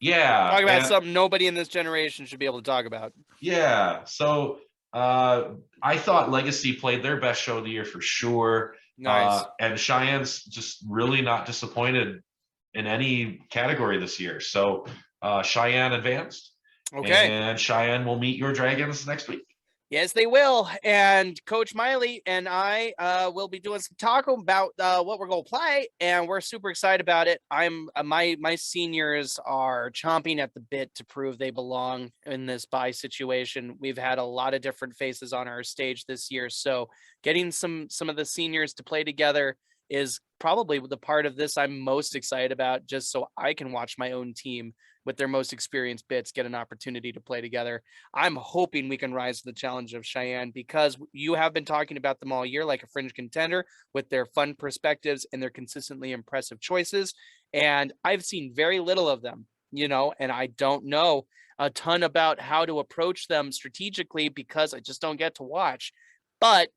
Yeah. Talk about And something nobody in this generation should be able to talk about. yeah. So I thought Legacy played their best show of the year for sure. Nice. And Cheyenne's just really not disappointed in any category this year. So Cheyenne advanced, Okay. and Cheyenne will meet your dragons next week. Yes, they will. And Coach Miley and I will be doing some talking about what we're going to play, and we're super excited about it. I'm my seniors are chomping at the bit to prove they belong in this bye situation. We've had a lot of different faces on our stage this year, so getting some of the seniors to play together is probably the part of this I'm most excited about, just so I can watch my own team with their most experienced bits get an opportunity to play together. I'm hoping we can rise to the challenge of Cheyenne, because you have been talking about them all year like a fringe contender with their fun perspectives and their consistently impressive choices. And I've seen very little of them, and I don't know a ton about how to approach them strategically because I just don't get to watch. But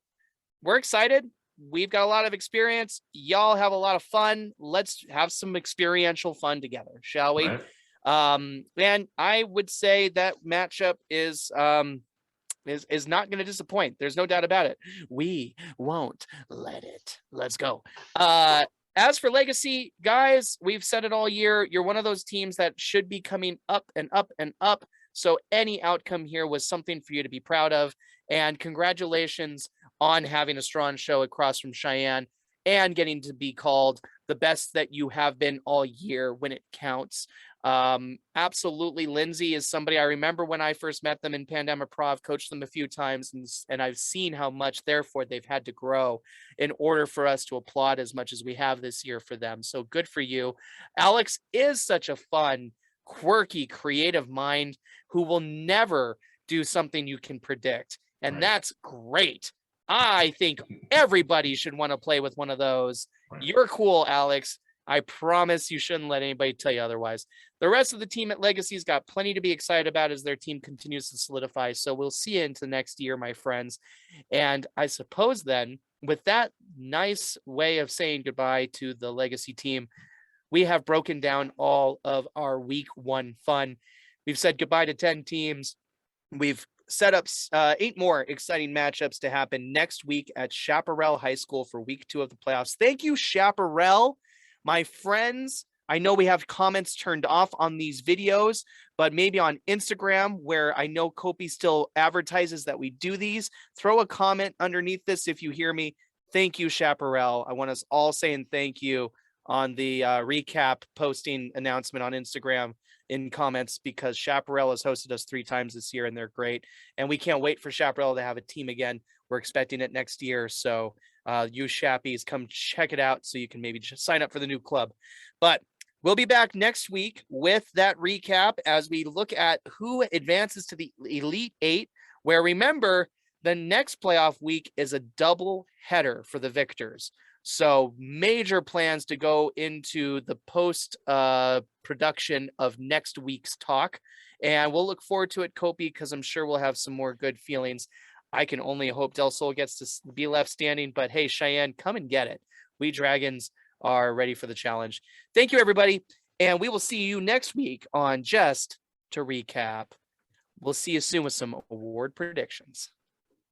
we're excited. We've got a lot of experience. Y'all have a lot of fun. Let's have some experiential fun together, shall we? Right. And I would say that matchup is not going to disappoint. There's no doubt about it. We won't let it. Let's go. As for Legacy, guys, we've said it all year. You're one of those teams that should be coming up and up and up. So any outcome here was something for you to be proud of. And congratulations on having a strong show across from Cheyenne and getting to be called the best that you have been all year when it counts. Absolutely. Lindsay is somebody I remember when I first met them in Pandemic Improv, coached them a few times, and I've seen how much therefore they've had to grow in order for us to applaud as much as we have this year for them. So good for you. Alex is such a fun, quirky, creative mind who will never do something you can predict. And that's great. I think everybody should want to play with one of those. You're cool, Alex. I promise you shouldn't let anybody tell you otherwise. The rest of the team at Legacy's got plenty to be excited about as their team continues to solidify. So we'll see you into next year, my friends. And I suppose then, with that nice way of saying goodbye to the Legacy team, we have broken down all of our week 1 fun. We've said goodbye to 10 teams. We've set up 8 more exciting matchups to happen next week at Chaparral High School for week 2 of the playoffs. Thank you, Chaparral. My friends, I know we have comments turned off on these videos, but maybe on Instagram, where I know Kopy still advertises that we do these, throw a comment underneath this if you hear me. Thank you, Chaparral. I want us all saying thank you on the recap posting announcement on Instagram in comments, because Chaparral has hosted us 3 times this year and they're great. And we can't wait for Chaparral to have a team again. We're expecting it next year. So you Chappies, come check it out so you can maybe just sign up for the new club. But we'll be back next week with that recap as we look at who advances to the Elite 8, where remember, the next playoff week is a double header for the victors. So major plans to go into the post production of next week's talk. And we'll look forward to it, Kopy, because I'm sure we'll have some more good feelings. I can only hope Del Sol gets to be left standing, but hey, Cheyenne, come and get it. We Dragons are ready for the challenge. Thank you, everybody. And we will see you next week on Just to Recap. We'll see you soon with some award predictions.